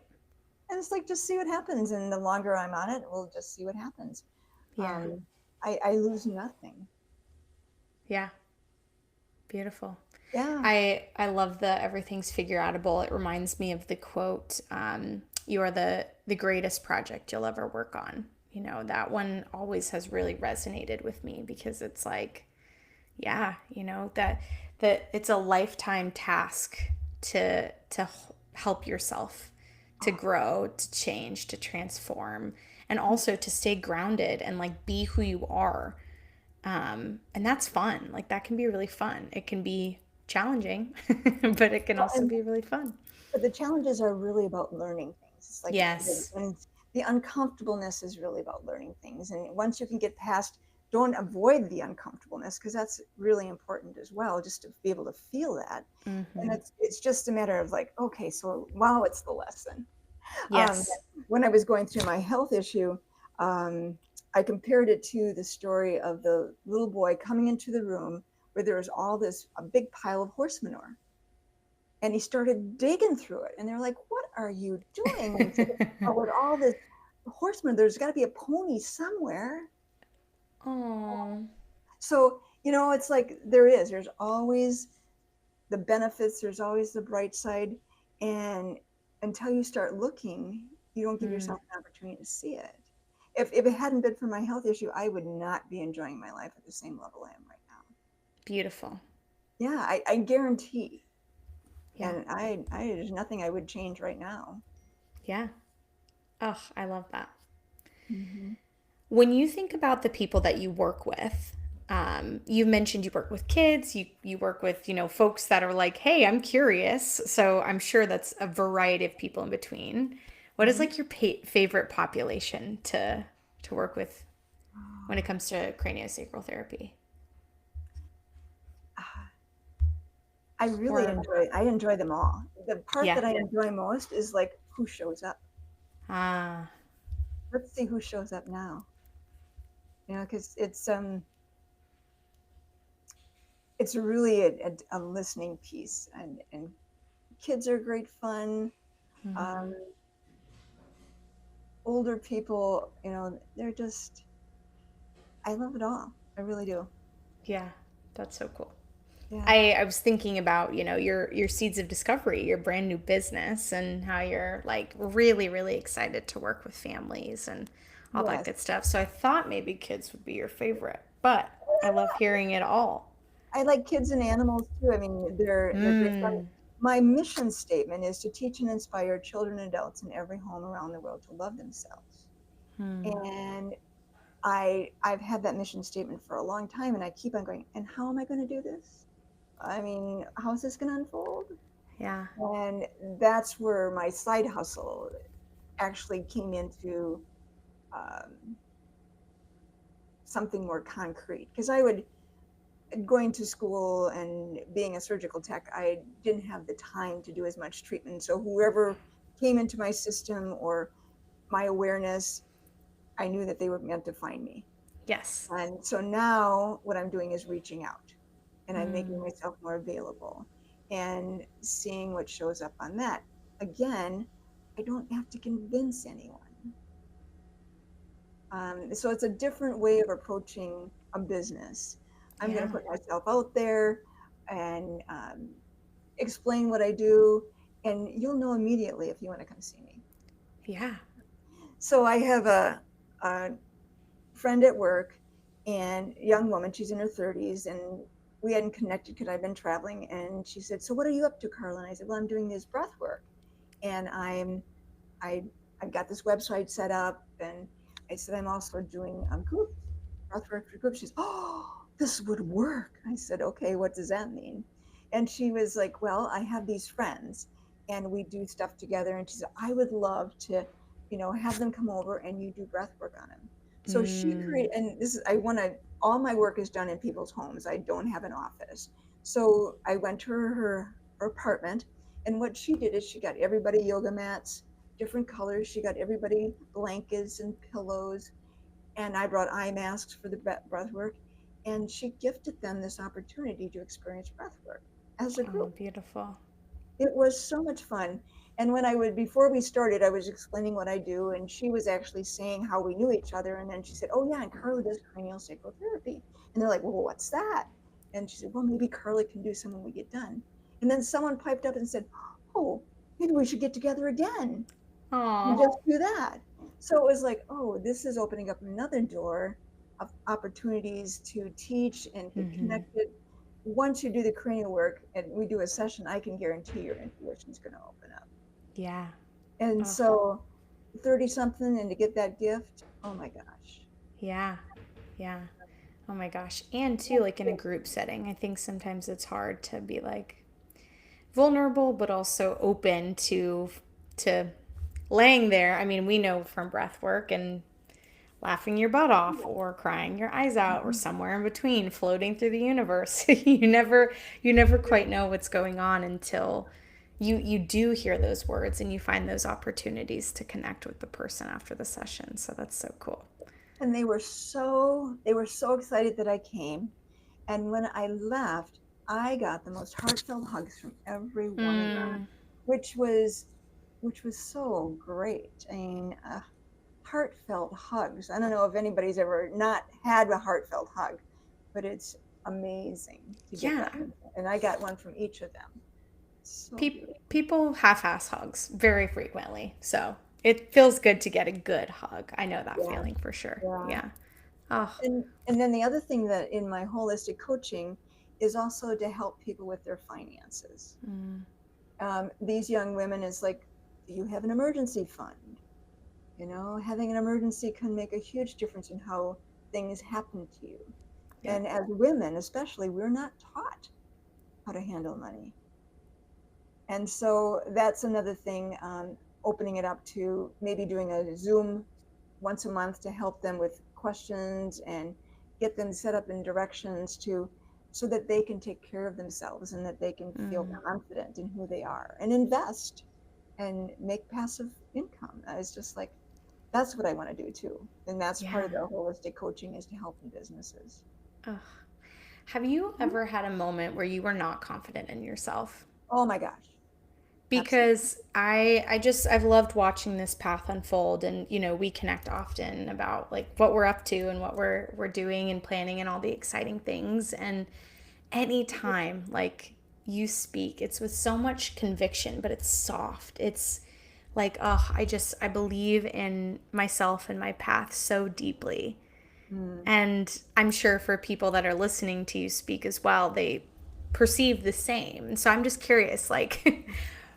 Speaker 1: And it's like, just see what happens. And the longer I'm on it, we'll just see what happens.
Speaker 2: Yeah.
Speaker 1: I lose nothing.
Speaker 2: Yeah. Beautiful.
Speaker 1: Yeah.
Speaker 2: I love the everything's figure outable. It reminds me of the quote, you are the greatest project you'll ever work on. You know, that one always has really resonated with me because it's like, yeah, you know, that it's a lifetime task to help yourself to
Speaker 1: Oh,
Speaker 2: grow, to change, to transform, and also to stay grounded and like be who you are. And that's fun. Like that can be really fun. It can be challenging, but it can
Speaker 1: well,
Speaker 2: also be really fun.
Speaker 1: but the challenges are really about learning things. It's like
Speaker 2: Yes.
Speaker 1: and the uncomfortableness is really about learning things. And once you can get past, don't avoid the uncomfortableness, because that's really important as well, just to be able to feel that. And
Speaker 2: Mm-hmm.
Speaker 1: it's just a matter of like, okay, so wow, it's the lesson. Um,
Speaker 2: Yes.
Speaker 1: when I was going through my health issue, um, I compared it to the story of the little boy coming into the room where there was all this a big pile of horse manure, and he started digging through it. And they're like, "What are you doing?" And he said, "Oh, with all this horseman, there's got to be a pony somewhere."
Speaker 2: Oh.
Speaker 1: So, it's like there's always the benefits, there's always the bright side. And until you start looking, you don't give
Speaker 2: Mm.
Speaker 1: yourself an opportunity to see it. If it hadn't been for my health issue, I would not be enjoying my life at the same level I am right now.
Speaker 2: Beautiful.
Speaker 1: Yeah, I guarantee.
Speaker 2: Yeah.
Speaker 1: And there's nothing I would change right now.
Speaker 2: Yeah. Oh, I love that.
Speaker 1: Hmm.
Speaker 2: When you think about the people that you work with, you mentioned you work with kids, you work with, folks that are like, hey, I'm curious. So I'm sure that's a variety of people in between. What is
Speaker 1: Hmm.
Speaker 2: like your favorite population to work with when it comes to craniosacral therapy? Or
Speaker 1: I enjoy them all. The part
Speaker 2: yeah.
Speaker 1: that I enjoy most is like who shows up.
Speaker 2: Ah,
Speaker 1: Let's see who shows up now. Because it's really a listening piece, and kids are great fun. Um, older people, they're just, I love it all. I really do.
Speaker 2: yeah, that's so cool.
Speaker 1: Yeah.
Speaker 2: I was thinking about, your seeds of discovery, your brand new business, and how you're like really, really excited to work with families and all that
Speaker 1: Yes.
Speaker 2: good stuff. So I thought maybe kids would be your favorite, but I love hearing it all.
Speaker 1: I like kids and animals too. I mean, they're great fun.
Speaker 2: Mm.
Speaker 1: My mission statement is to teach and inspire children and adults in every home around the world to love themselves.
Speaker 2: Hmm.
Speaker 1: And I've had that mission statement for a long time, and I keep on going, and how am I going to do this? I mean, how is this going to unfold?
Speaker 2: Yeah.
Speaker 1: And that's where my side hustle actually came into um, something more concrete, because I would going to school and being a surgical tech, I didn't have the time to do as much treatment. So whoever came into my system or my awareness, I knew that they were meant to find me.
Speaker 2: Yes.
Speaker 1: And so now what I'm doing is reaching out, and I'm making
Speaker 2: Hmm.
Speaker 1: myself more available and seeing what shows up on that. Again, I don't have to convince anyone. So it's a different way of approaching a business. I'm going to
Speaker 2: Yeah.
Speaker 1: put myself out there and explain what I do, and you'll know immediately if you want to come see me.
Speaker 2: Yeah.
Speaker 1: So I have a friend at work, and a young woman, she's in her 30s, and we hadn't connected because I've been traveling. And she said, "So what are you up to, Karla?" And I said, "Well, I'm doing this breath work, and I I've got this website set up." And I said, "I'm also doing a group breath work for groups." She's, "Oh, this would work." I said, "Okay, what does that mean?" And she was like, "Well, I have these friends, and we do stuff together." And she said, "I would love to, have them come over and you do breath work on them." So she
Speaker 2: Mm.
Speaker 1: created, and this is, I want to, all my work is done in people's homes. I don't have an office. So I went to her apartment, and what she did is she got everybody yoga mats, different colors. She got everybody blankets and pillows, and I brought eye masks for the breath work. and she gifted them this opportunity to experience breath work as a
Speaker 2: Oh,
Speaker 1: group.
Speaker 2: beautiful.
Speaker 1: It was so much fun. And when I would, before we started, I was explaining what I do, and she was actually saying how we knew each other. And then she said, "Oh, yeah, and Karla does craniosacral therapy." And they're like, "Well, what's that?" And she said, "Well, maybe Karla can do some when we get done." And then someone piped up and said, "Oh, maybe we should get together again and
Speaker 2: Oh.
Speaker 1: just do that." So it was like, oh, this is opening up another door of opportunities to teach and get
Speaker 2: Mm-hmm.
Speaker 1: connected. Once you do the cranial work and we do a session, I can guarantee your intuition is going to open up.
Speaker 2: Yeah.
Speaker 1: And
Speaker 2: Oh,
Speaker 1: so 30 something and to get that gift, oh my gosh.
Speaker 2: yeah. Yeah. Oh my gosh. And too, like in a group setting, I think sometimes it's hard to be like vulnerable, but also open to laying there. I mean, we know from breath work and laughing your butt off or crying your eyes out or somewhere in between floating through the universe. You never quite know what's going on until you do hear those words and you find those opportunities to connect with the person after the session. So that's so cool.
Speaker 1: And they were so excited that I came. And when I left, I got the most heartfelt hugs from every one of them,
Speaker 2: Mm,
Speaker 1: which was which was so great. I mean, heartfelt hugs. I don't know if anybody's ever not had a heartfelt hug, but it's amazing to get
Speaker 2: yeah.
Speaker 1: that. And I got one from each of them. So beautiful.
Speaker 2: People half-ass hugs very frequently. So it feels good to get a good hug. I know that
Speaker 1: Yeah,
Speaker 2: feeling for sure.
Speaker 1: yeah.
Speaker 2: Yeah. Oh.
Speaker 1: And then the other thing that in my holistic coaching is also to help people with their finances.
Speaker 2: Mm,
Speaker 1: These young women is like, do you have an emergency fund? You know, having an emergency can make a huge difference in how things happen to you.
Speaker 2: yep.
Speaker 1: And as women, especially, we're not taught how to handle money. And so that's another thing, opening it up to maybe doing a Zoom once a month to help them with questions and get them set up in directions to so that they can take care of themselves and that they can feel
Speaker 2: Mm,
Speaker 1: confident in who they are and invest and make passive income. It's just like that's what I want to do too. And that's part
Speaker 2: yeah.
Speaker 1: of the holistic coaching is to help in businesses.
Speaker 2: Ugh. Have you ever had a moment where you were not confident in yourself?
Speaker 1: Oh my gosh. Absolutely.
Speaker 2: Because I've loved watching this path unfold, and we connect often about like what we're up to and what we're doing and planning and all the exciting things. And anytime like you speak, it's with so much conviction, but it's soft. It's like, oh, I believe in myself and my path so deeply.
Speaker 1: Mm.
Speaker 2: And I'm sure for people that are listening to you speak as well, they perceive the same. And so I'm just curious, like,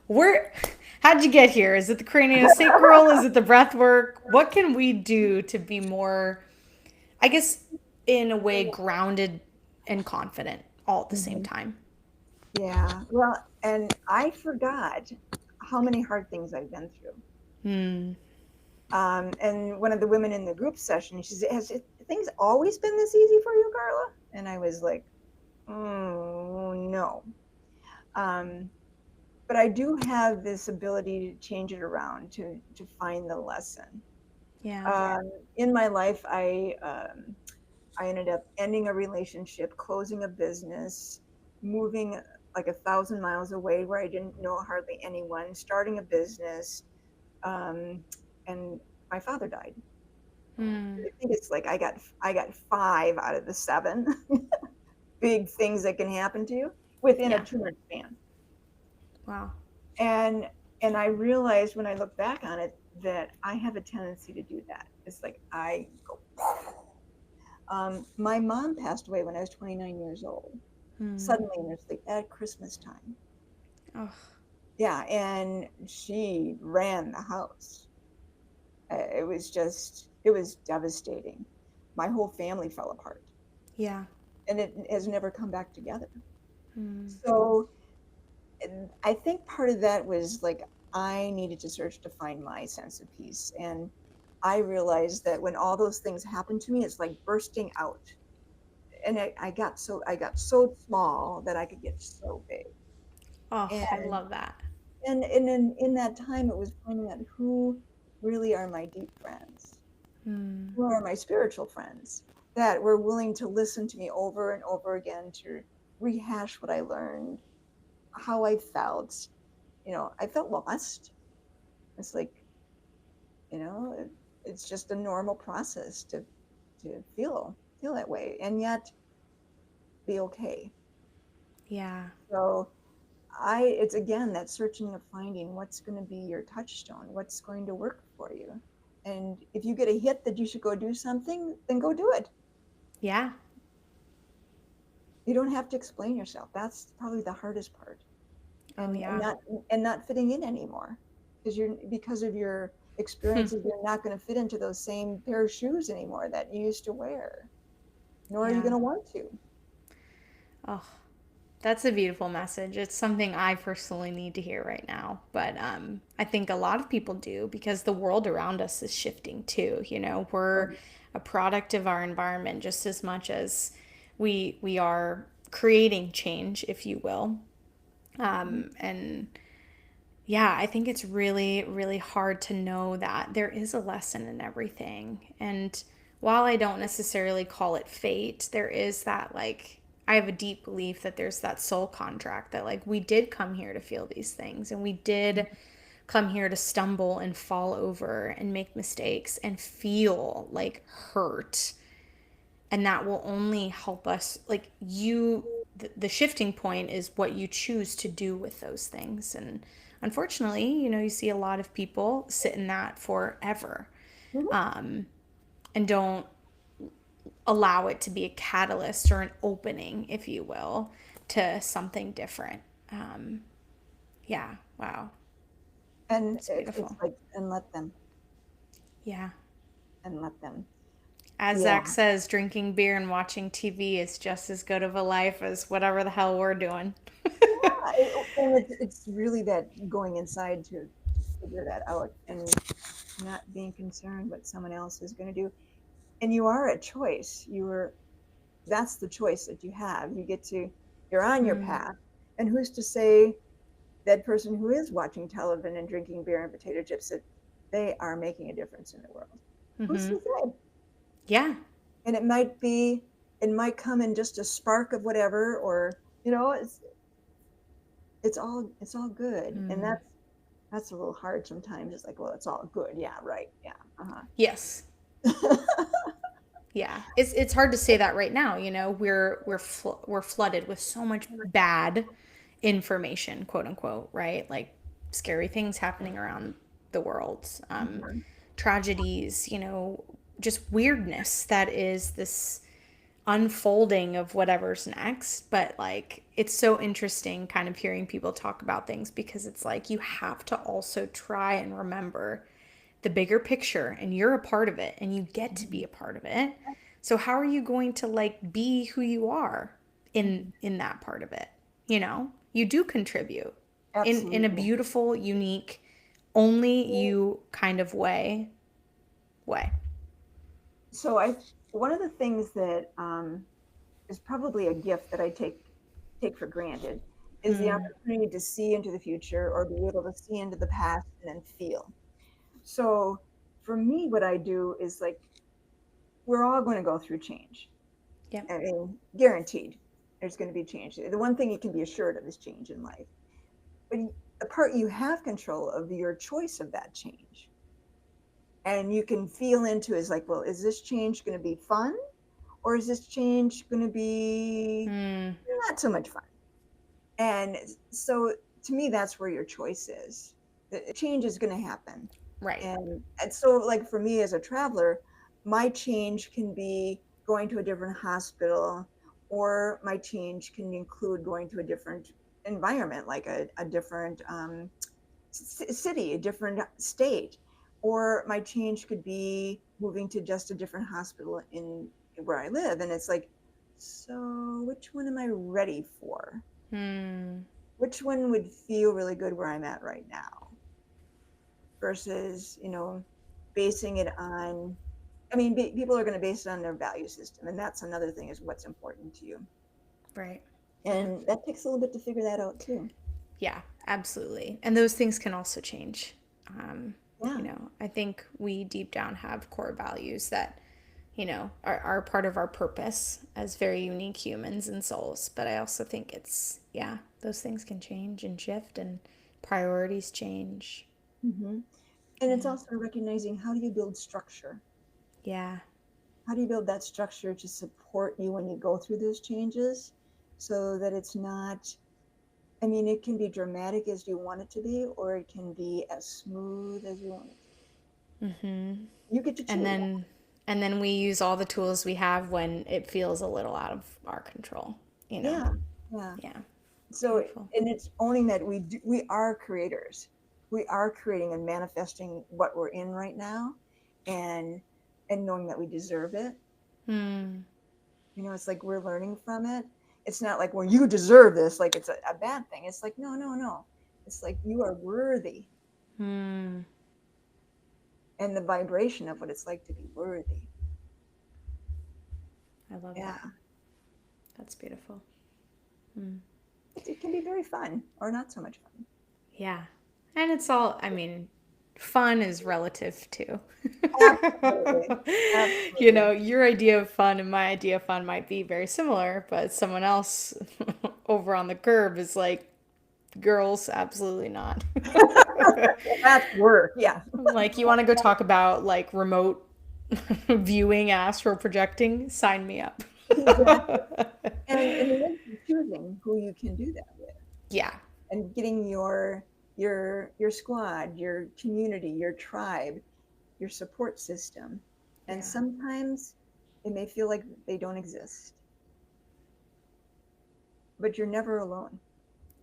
Speaker 2: where, how'd you get here? Is it the craniosacral? Is it the breath work? What can we do to be more, I guess, in a way, grounded and confident all at the same
Speaker 1: Mhm.
Speaker 2: time?
Speaker 1: Yeah. Well, and I forgot how many hard things I've been through.
Speaker 2: Hmm.
Speaker 1: And one of the women in the group session, she said, "Has things always been this easy for you, Karla?" And I was like, no. Um, but I do have this ability to change it around to find the lesson.
Speaker 2: Yeah.
Speaker 1: Um, in my life, I ended up ending a relationship, closing a business, moving like 1,000 miles away where I didn't know hardly anyone, starting a business, um, and my father died.
Speaker 2: Hmm.
Speaker 1: I think it's like I got five out of the seven big things that can happen to you within a
Speaker 2: Yeah.
Speaker 1: 2 month span.
Speaker 2: Wow.
Speaker 1: And and I realized when I look back on it that I have a tendency to do that. It's like I go. My mom passed away when I was 29 years old,
Speaker 2: Hmm.
Speaker 1: suddenly in her sleep at Christmas time.
Speaker 2: Oh,
Speaker 1: Yeah, and she ran the house. It was devastating. My whole family fell apart,
Speaker 2: yeah.
Speaker 1: and it has never come back together.
Speaker 2: Hmm.
Speaker 1: So I think part of that was like I needed to search to find my sense of peace. And I realized that when all those things happen to me, it's like bursting out. And I got so small that I could get so big.
Speaker 2: Oh, I
Speaker 1: And
Speaker 2: love that.
Speaker 1: in that time it was finding out who really are my deep friends,
Speaker 2: Hmm.
Speaker 1: who are my spiritual friends. that were willing to listen to me over and over again, to rehash what I learned, how I felt. I felt lost. It's like, you know, it, it's just a normal process to feel that way and yet be okay.
Speaker 2: Yeah.
Speaker 1: So it's again that searching of finding what's going to be your touchstone, what's going to work for you. And if you get a hit that you should go do something, then go do it.
Speaker 2: Yeah.
Speaker 1: You don't have to explain yourself. That's probably the hardest part.
Speaker 2: Oh,
Speaker 1: And
Speaker 2: yeah.
Speaker 1: not fitting in anymore, because of your experiences, you're not going to fit into those same pair of shoes anymore that you used to wear, nor are you going
Speaker 2: Yeah.
Speaker 1: to want to.
Speaker 2: Oh, that's a beautiful message. It's something I personally need to hear right now. But I think a lot of people do because the world around us is shifting too. We're
Speaker 1: Right.
Speaker 2: a product of our environment just as much as we are creating change, if you will. And yeah, I think it's really, really hard to know that there is a lesson in everything. And while I don't necessarily call it fate, there is that, like, I have a deep belief that there's that soul contract that, like, we did come here to feel these things and we did come here to stumble and fall over and make mistakes and feel like hurt, and that will only help us, like, the shifting point is what you choose to do with those things. And unfortunately, you see a lot of people sit in that forever,
Speaker 1: Mhm.
Speaker 2: and don't allow it to be a catalyst or an opening, if you will, to something different. um, yeah, wow,
Speaker 1: And
Speaker 2: it's
Speaker 1: it's
Speaker 2: beautiful.
Speaker 1: like, and let them,
Speaker 2: Yeah,
Speaker 1: and let them.
Speaker 2: as
Speaker 1: Yeah.
Speaker 2: Zach says, drinking beer and watching TV is just as good of a life as whatever the hell we're doing.
Speaker 1: Yeah, and it's really that going inside to figure that out, and not being concerned what someone else is going to do. And you are a choice. That's the choice that you have. You're on your
Speaker 2: Mm.
Speaker 1: path. And who's to say that person who is watching television and drinking beer and potato chips, that they are making a difference in the world? Who's
Speaker 2: Mm-hmm.
Speaker 1: to say?
Speaker 2: Yeah.
Speaker 1: And it might come in just a spark of whatever, or it's all good. And
Speaker 2: Mm.
Speaker 1: that's a little hard sometimes. It's like, well, it's all good. Yeah, right. Yeah.
Speaker 2: Yes.
Speaker 1: Uh-huh.
Speaker 2: Yeah. It's hard to say that right now. We're flooded with so much bad information, quote unquote, right? Like scary things happening around the world, tragedies, just weirdness that is this unfolding of whatever's next. But like, it's so interesting kind of hearing people talk about things because it's like you have to also try and remember the bigger picture, and you're a part of it and you get to be a part of it. So how are you going to like be who you are in that part of it? You do contribute in a
Speaker 1: Absolutely.
Speaker 2: beautiful, unique, only you kind of way.
Speaker 1: So one of the things that is probably a gift that I take for granted is the
Speaker 2: Hmm.
Speaker 1: opportunity to see into the future, or be able to see into the past and then feel. So for me, what I do is, like, we're all going to go through change.
Speaker 2: Yep.
Speaker 1: I mean, guaranteed, there's going to be change. The one thing you can be assured of is change in life. But the part you have control of, your choice of that change, and you can feel into is like, well, is this change going to be fun, or is this change going to be
Speaker 2: Hmm.
Speaker 1: not so much fun? And so to me, that's where your choice is. The change is going to happen.
Speaker 2: Right.
Speaker 1: And so, like, for me as a traveler, my change can be going to a different hospital, or my change can include going to a different environment, like a different city, a different state. Or my change could be moving to just a different hospital in where I live. And it's like, so which one am I ready for?
Speaker 2: Hmm.
Speaker 1: Which one would feel really good where I'm at right now, versus, basing it on, I mean, people are going to base it on their value system. And that's another thing, is what's important to you.
Speaker 2: Right. Yeah.
Speaker 1: And that takes a little bit to figure that out too.
Speaker 2: Yeah, absolutely. And those things can also change.
Speaker 1: Yeah.
Speaker 2: I think we deep down have core values that, are part of our purpose as very unique humans and souls. But I also think yeah, those things can change and shift and priorities change.
Speaker 1: Hmm. And it's
Speaker 2: Yeah.
Speaker 1: also recognizing, how do you build structure?
Speaker 2: Yeah.
Speaker 1: How do you build that structure to support you when you go through those changes, so that it's not, I mean, it can be dramatic as you want it to be, or it can be as smooth as you want it to
Speaker 2: Mm-hmm.
Speaker 1: be. You get to
Speaker 2: And
Speaker 1: choose.
Speaker 2: then we use all the tools we have when it feels a little out of our control, you know.
Speaker 1: Yeah, yeah.
Speaker 2: Yeah.
Speaker 1: So,
Speaker 2: Beautiful.
Speaker 1: and it's owning that we are creators. We are creating and manifesting what we're in right now, and knowing that we deserve it.
Speaker 2: Hmm.
Speaker 1: It's like we're learning from it. It's not like, well, you deserve this, like it's a bad thing. It's like, no, no, no. It's like you are worthy,
Speaker 2: Hmm.
Speaker 1: and the vibration of what it's like to be worthy.
Speaker 2: I love
Speaker 1: Yeah.
Speaker 2: that. That's beautiful. Hmm.
Speaker 1: It can be very fun or not so much fun.
Speaker 2: Yeah. And it's all, I mean, fun is relative too.
Speaker 1: Absolutely. Absolutely.
Speaker 2: Your idea of fun and my idea of fun might be very similar, but someone else over on the curb is like, girls, absolutely not.
Speaker 1: Well, that's work. Yeah.
Speaker 2: Like, you want to go talk about like remote viewing, astral projecting? Sign me up.
Speaker 1: Exactly. And it is choosing who you can do that with,
Speaker 2: Yeah.
Speaker 1: and getting your squad, your community, your tribe, your support system. And
Speaker 2: Yeah.
Speaker 1: sometimes it may feel like they don't exist, but you're never alone.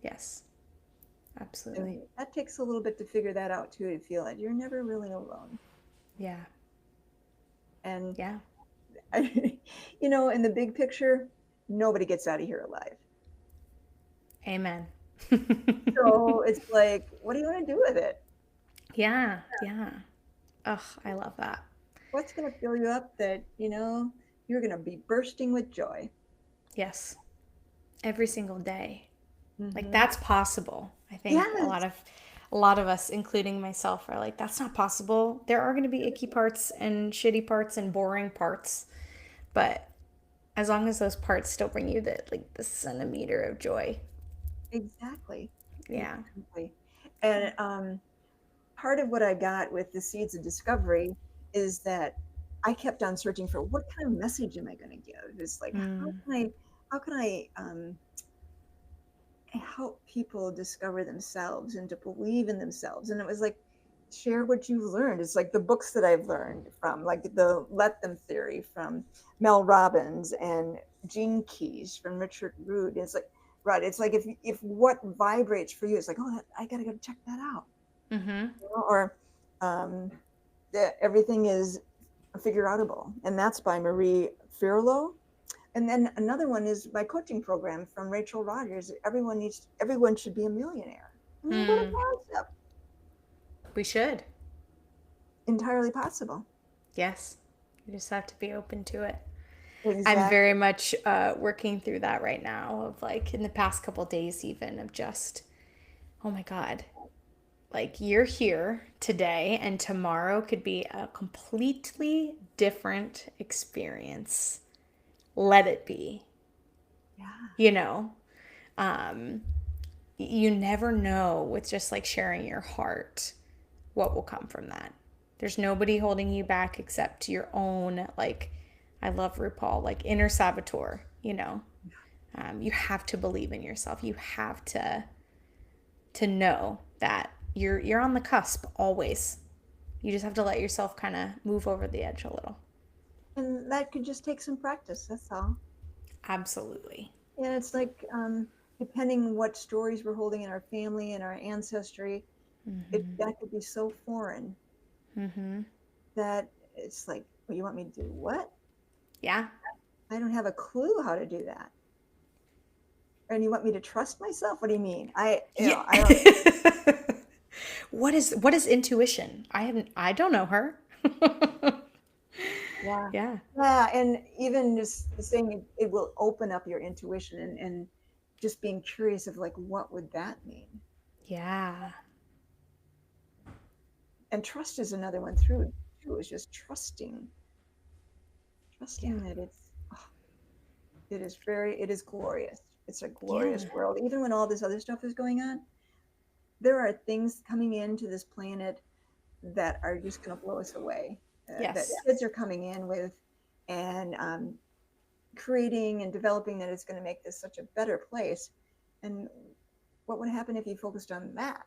Speaker 2: Yes. Absolutely.
Speaker 1: And that takes a little bit to figure that out too, to feel like you're never really alone.
Speaker 2: Yeah.
Speaker 1: And
Speaker 2: Yeah.
Speaker 1: in the big picture, nobody gets out of here alive.
Speaker 2: Amen.
Speaker 1: So it's like, what do you want to do with it?
Speaker 2: Yeah. Yeah. Ugh, I love that.
Speaker 1: What's going to fill you up that, you're going to be bursting with joy?
Speaker 2: Yes. Every single day. Like
Speaker 1: Hmm.
Speaker 2: that's possible. I think
Speaker 1: Yes,
Speaker 2: a lot of us, including myself, are like, that's not possible. There are going to be icky parts and shitty parts and boring parts, but as long as those parts still bring you the centimeter of joy.
Speaker 1: exactly.
Speaker 2: Yeah.
Speaker 1: Exactly. And part of what I got with the Seeds of Discovery is that I kept on searching for, what kind of message am I going to give? It's like,
Speaker 2: Mm,
Speaker 1: how can I help people discover themselves and to believe in themselves? And it was like, share what you've learned. It's like the books that I've learned from, like the Let Them theory from Mel Robbins, and Gene Keys from Richard Root. It's like, right. It's like, if what vibrates for you, it's like, oh, I got to go check that out.
Speaker 2: mm-hmm.
Speaker 1: Or um, everything is figure outable, and that's by Marie Furlow. And then another one is my coaching program from Rachel Rogers. Everyone should be a millionaire. I mean, what a
Speaker 2: Mm,
Speaker 1: concept!
Speaker 2: we should.
Speaker 1: Entirely possible.
Speaker 2: Yes. You just have to be open to it. I'm very
Speaker 1: Exactly.
Speaker 2: much working through that right now, of like in the past couple days, even of just, oh my God, like you're here today and tomorrow could be a completely different experience. Let it be,
Speaker 1: Yeah.
Speaker 2: you know? Um, you never know with just like sharing your heart what will come from that. There's nobody holding you back except your own, like, I love RuPaul, like inner saboteur. You have to believe in yourself. You have to know that you're on the cusp always. You just have to let yourself kind of move over the edge a little.
Speaker 1: And that could just take some practice. That's all.
Speaker 2: Absolutely.
Speaker 1: And it's like, depending what stories we're holding in our family and our ancestry, that could be so foreign
Speaker 2: Mm-hmm.
Speaker 1: that it's like, well, you want me to do what?
Speaker 2: Yeah.
Speaker 1: I don't have a clue how to do that. And you want me to trust myself? What do you mean?
Speaker 2: Yeah.
Speaker 1: I don't.
Speaker 2: What is intuition? I don't know her.
Speaker 1: Yeah.
Speaker 2: Yeah.
Speaker 1: Yeah. And even just saying it will open up your intuition, and just being curious of, like, what would that mean?
Speaker 2: Yeah.
Speaker 1: And trust is another one through too, is just trusting.
Speaker 2: Yeah.
Speaker 1: trusting that it is glorious. It's a glorious
Speaker 2: Yeah.
Speaker 1: world. Even when all this other stuff is going on, there are things coming into this planet that are just going to blow us away. That
Speaker 2: Yes.
Speaker 1: kids are coming in with, and creating and developing, that it's going to make this such a better place. And what would happen if you focused on that?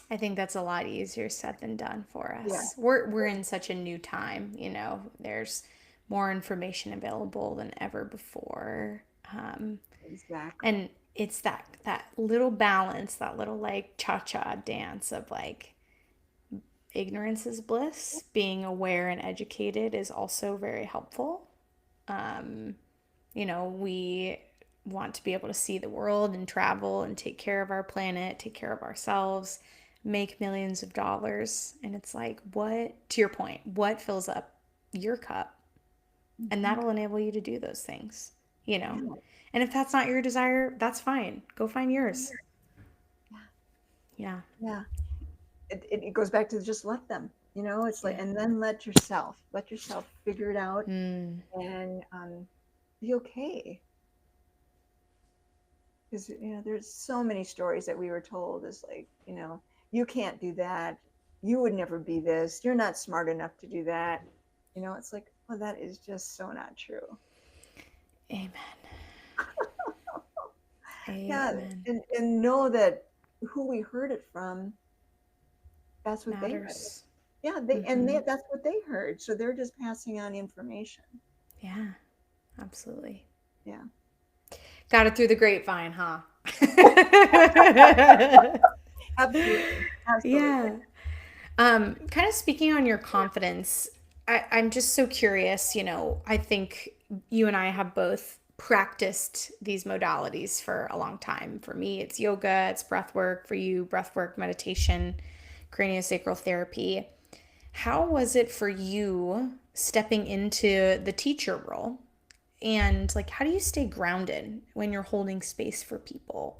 Speaker 2: I think that's a lot easier said than done for
Speaker 1: Yeah,
Speaker 2: us. We're in such a new time, you know. There's more information available than ever before.
Speaker 1: exactly.
Speaker 2: And it's that little balance, that little like cha-cha dance of like ignorance is bliss. Being aware and educated is also very helpful. You know, we want to be able to see the world and travel and take care of our planet, take care of ourselves, make millions of dollars. And it's like, what, to your point, what fills up your cup? And
Speaker 1: Mhm.
Speaker 2: that'll enable you to do those things, you know?
Speaker 1: Yeah,
Speaker 2: And if that's not your desire, that's fine. Go find yours.
Speaker 1: yeah,
Speaker 2: Yeah.
Speaker 1: yeah. It goes back to just let them. It's like,
Speaker 2: Yeah.
Speaker 1: and then let yourself figure it out,
Speaker 2: Mm.
Speaker 1: and be okay. Because there's so many stories that we were told is like, you can't do that, you would never be this, you're not smart enough to do that. It's like, well, that is just so not true.
Speaker 2: Amen.
Speaker 1: Yeah,
Speaker 2: Amen.
Speaker 1: and know that who we heard it from, that's what they heard.
Speaker 2: Matters.
Speaker 1: Yeah,
Speaker 2: Mm-hmm.
Speaker 1: that's what they heard, so they're just passing on information.
Speaker 2: Yeah, absolutely.
Speaker 1: Yeah.
Speaker 2: Got it through the grapevine, huh?
Speaker 1: Absolutely, absolutely.
Speaker 2: Yeah. Kind of speaking on your confidence, I'm just so curious. You know, I think you and I have both practiced these modalities for a long time. For me, it's yoga, it's breath work. For you, breath work, meditation, craniosacral therapy. How was it for you stepping into the teacher role? And like, how do you stay grounded when you're holding space for people?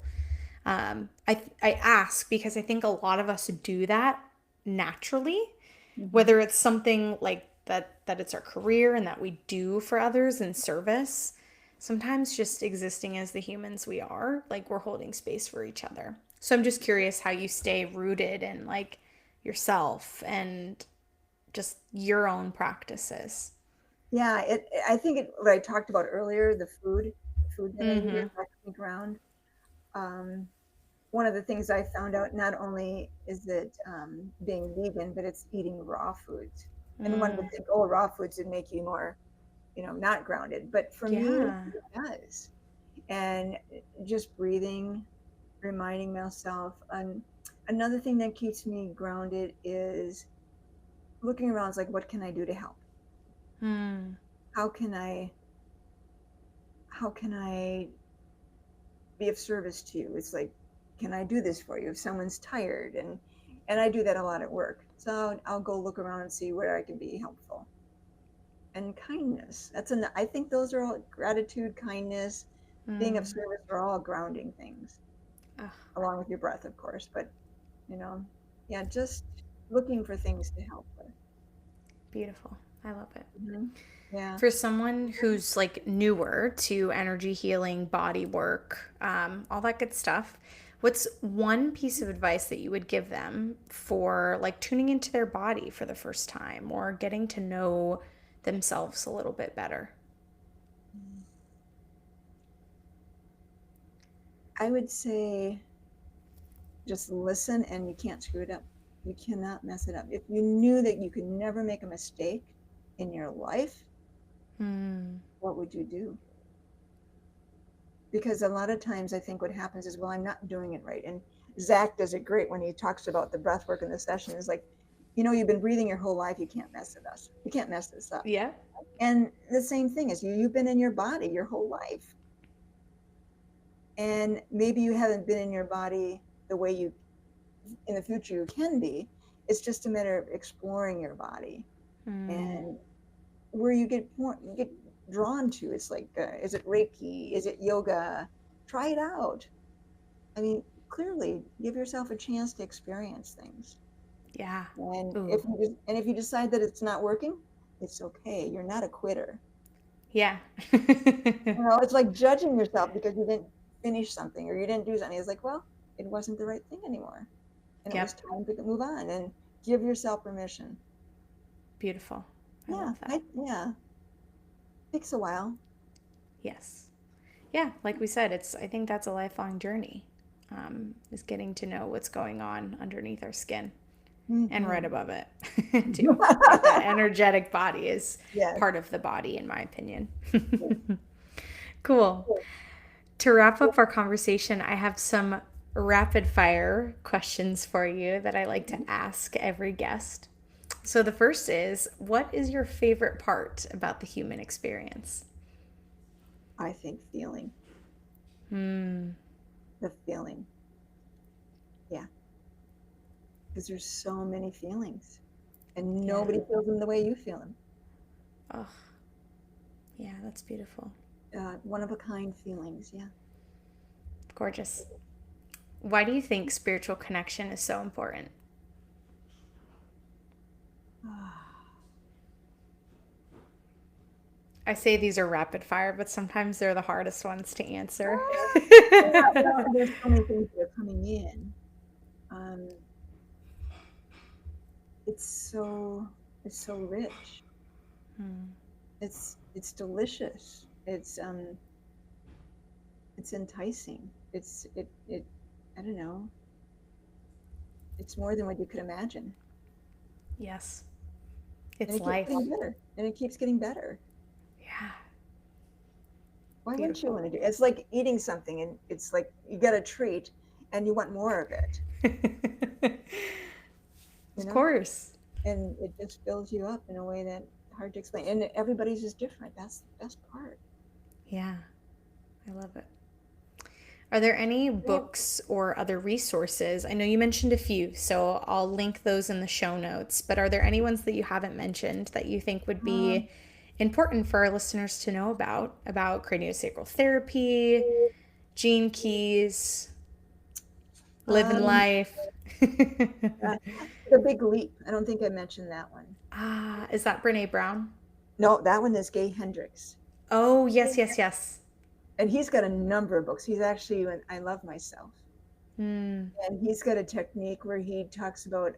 Speaker 2: I ask because I think a lot of us do that naturally,
Speaker 1: Hmm.
Speaker 2: whether it's something like that it's our career and that we do for others in service. Sometimes just existing as the humans we are, like we're holding space for each other. So I'm just curious how you stay rooted in like yourself and just your own practices.
Speaker 1: Yeah, I think what I talked about earlier, the food that I eat,
Speaker 2: Mm-hmm.
Speaker 1: it lets me ground. Um, One of the things I found out, not only is it being vegan, but it's eating raw foods. And one would
Speaker 2: Mm.
Speaker 1: think, oh, raw foods would make you more, not grounded. But for me,
Speaker 2: Yeah.
Speaker 1: it does. And just breathing, reminding myself. Another thing that keeps me grounded is looking around. It's like, what can I do to help?
Speaker 2: Mm.
Speaker 1: How can I, how can I be of service to you? It's like, can I do this for you if someone's tired? And I do that a lot at work, so I'll go look around and see where I can be helpful. And kindness, I think those are all gratitude, kindness, being of
Speaker 2: Mm.
Speaker 1: service are all grounding things,
Speaker 2: Oh,
Speaker 1: along with your breath, of course. But you know yeah, just looking for things to help with.
Speaker 2: beautiful. I love it.
Speaker 1: Hmm. Yeah.
Speaker 2: For someone who's like newer to energy healing, body work, all that good stuff, what's one piece of advice that you would give them for like tuning into their body for the first time or getting to know themselves a little bit better?
Speaker 1: I would say just listen, and you can't screw it up. You cannot mess it up. If you knew that you could never make a mistake in your life,
Speaker 2: Mm.
Speaker 1: what would you do? Because a lot of times I think what happens is, well, I'm not doing it right. And Zach does it great when he talks about the breath work in the session. Is like, you've been breathing your whole life. You can't mess it up. You can't mess this up.
Speaker 2: Yeah.
Speaker 1: And the same thing is, you've been in your body your whole life. And maybe you haven't been in your body the way you in the future you can be. It's just a matter of exploring your body
Speaker 2: Mm.
Speaker 1: and where you get drawn to. It's like, is it Reiki? Is it yoga? Try it out. I mean, clearly, give yourself a chance to experience things.
Speaker 2: Yeah.
Speaker 1: And
Speaker 2: Ooh.
Speaker 1: if you decide that it's not working, It's okay. You're not a quitter.
Speaker 2: Yeah.
Speaker 1: It's like judging yourself because you didn't finish something or you didn't do something. It's like, well, it wasn't the right thing anymore. And it was
Speaker 2: Yep.
Speaker 1: time to move on and give yourself permission.
Speaker 2: Beautiful. I
Speaker 1: Yeah,
Speaker 2: love that.
Speaker 1: yeah. Takes a while.
Speaker 2: Yes. Yeah, like we said, I think that's a lifelong journey. Is getting to know what's going on underneath our skin and right
Speaker 1: Hmm.
Speaker 2: above it too. Like that energetic body is
Speaker 1: Yes.
Speaker 2: part of the body, in my opinion. Cool. To wrap up our conversation, I have some rapid fire questions for you that I like to ask every guest. So the first is, what is your favorite part about the human experience?
Speaker 1: I think feeling,
Speaker 2: Hmm.
Speaker 1: the feeling. Yeah. Because there's so many feelings and
Speaker 2: Yeah.
Speaker 1: nobody feels them the way you feel them.
Speaker 2: Oh, yeah, that's beautiful.
Speaker 1: One of a kind feelings. Yeah.
Speaker 2: Gorgeous. Why do you think spiritual connection is so important? I say these are rapid fire, but sometimes they're the hardest ones to answer.
Speaker 1: Yeah, well, there's so many things that are coming in. Um, it's so it's so rich.
Speaker 2: Hmm.
Speaker 1: It's delicious. It's enticing. It I don't know. It's more than what you could imagine.
Speaker 2: Yes,
Speaker 1: And
Speaker 2: it's
Speaker 1: it keeps
Speaker 2: life.
Speaker 1: getting better. And it keeps getting better.
Speaker 2: Yeah,
Speaker 1: Why wouldn't you
Speaker 2: beautiful.
Speaker 1: want to do it? It's like eating something and it's like you get a treat and you want more of it, you
Speaker 2: Of
Speaker 1: know?
Speaker 2: course.
Speaker 1: And it just fills you up in a way that hard to explain. And everybody's is different. That's the best part.
Speaker 2: Yeah, I love it. Are there any books or other resources? I know you mentioned a few, so I'll link those in the show notes. But are there any ones that you haven't mentioned that you think would
Speaker 1: Um,
Speaker 2: be important for our listeners to know about craniosacral therapy, gene keys, living
Speaker 1: um,
Speaker 2: life?
Speaker 1: uh, the Big Leap. I don't think I mentioned that one.
Speaker 2: Ah, is that Brene Brown?
Speaker 1: No, that one is Gay Hendricks.
Speaker 2: Oh, yes, yes, yes.
Speaker 1: And he's got a number of books. He's actually in I Love Myself.
Speaker 2: Mm,
Speaker 1: And he's got a technique where he talks about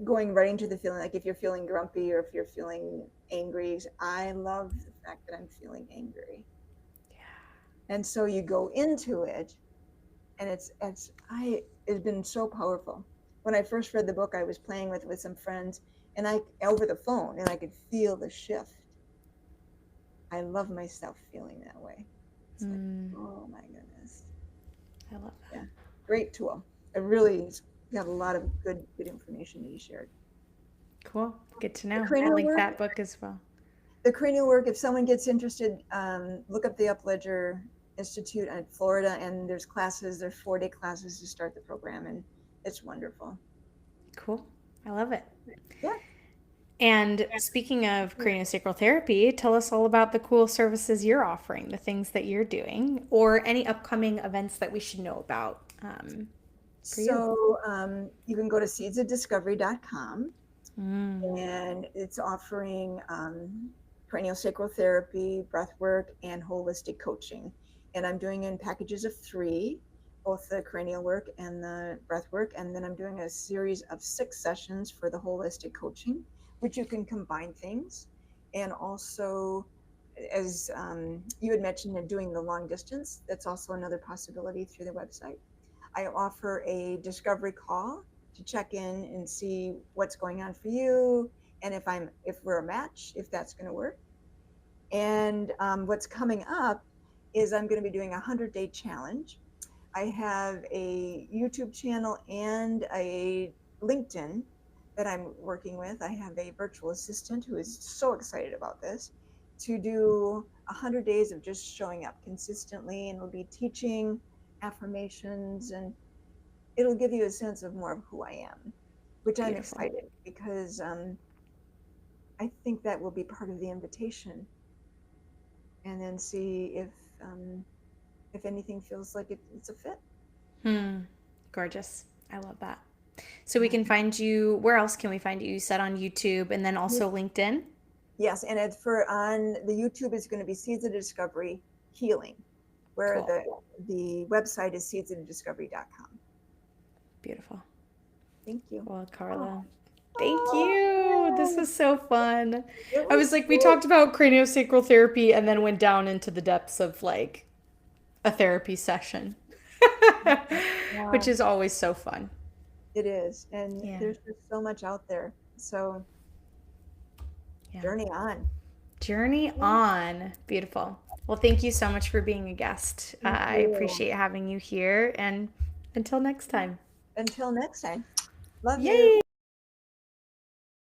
Speaker 1: going right into the feeling, like if you're feeling grumpy or if you're feeling angry. I love the fact that I'm feeling angry. And so you go into it and it's been so powerful. When I first read the book, I was playing with some friends and I over the phone and I could feel the shift. I love myself feeling that way. It's like,
Speaker 2: mm,
Speaker 1: oh my goodness.
Speaker 2: I love
Speaker 1: Yeah.
Speaker 2: that.
Speaker 1: Great tool. It really got a lot of good information that you shared.
Speaker 2: Cool. Good to
Speaker 1: The
Speaker 2: know. I'll
Speaker 1: cranial
Speaker 2: link
Speaker 1: work,
Speaker 2: that book as well.
Speaker 1: the cranial work, if someone gets interested, look up the Upledger Institute in Florida, and there's classes, there's 4-day classes to start the program, and it's wonderful.
Speaker 2: Cool. I love it.
Speaker 1: Yeah.
Speaker 2: And speaking of craniosacral therapy, tell us all about the cool services you're offering, the things that you're doing, or any upcoming events that we should know about for you.
Speaker 1: So you can go to seedsoftiscovery.com,
Speaker 2: Mm,
Speaker 1: and it's offering craniosacral therapy, breath work, and holistic coaching. And I'm doing in packages of 3, both the cranial work and the breath work. And then I'm doing a series of 6 sessions for the holistic coaching, which you can combine things. And also, as you had mentioned, doing the long distance, that's also another possibility through the website. I offer a discovery call to check in and see what's going on for you, and if we're a match, if that's going to work. And what's coming up is I'm going to be doing a 100-day challenge. I have a YouTube channel and a LinkedIn that I'm working with. I have a virtual assistant who is so excited about this to do 100 days of just showing up consistently, and we'll be teaching affirmations, and it'll give you a sense of more of who I am, which I'm
Speaker 2: beautiful.
Speaker 1: excited because I think that will be part of the invitation, and then see if anything feels like it's a fit.
Speaker 2: Hmm. Gorgeous. I love that. So we can find you, where else can we find you? You said on YouTube and then
Speaker 1: Yeah.
Speaker 2: also LinkedIn.
Speaker 1: Yes, and it's for on the YouTube is going to be Seeds of Discovery Healing, where
Speaker 2: Cool.
Speaker 1: the website is seedsofdiscovery.com.
Speaker 2: Beautiful.
Speaker 1: Thank you.
Speaker 2: Well,
Speaker 1: Oh,
Speaker 2: Karla, thank you. This
Speaker 1: oh,
Speaker 2: was so fun.
Speaker 1: it
Speaker 2: I was
Speaker 1: was
Speaker 2: like, we
Speaker 1: so.
Speaker 2: talked about craniosacral therapy and then went down into the depths of like a therapy session, which
Speaker 1: Yeah,
Speaker 2: is always so fun.
Speaker 1: it is, and
Speaker 2: Yeah.
Speaker 1: there's just so much out there. So
Speaker 2: Yeah.
Speaker 1: journey on.
Speaker 2: Journey on. Beautiful. Well, thank you so much for being a guest.
Speaker 1: Thank
Speaker 2: I
Speaker 1: you.
Speaker 2: appreciate having you here. And until next time.
Speaker 1: Until next time. Love you.
Speaker 2: Yay!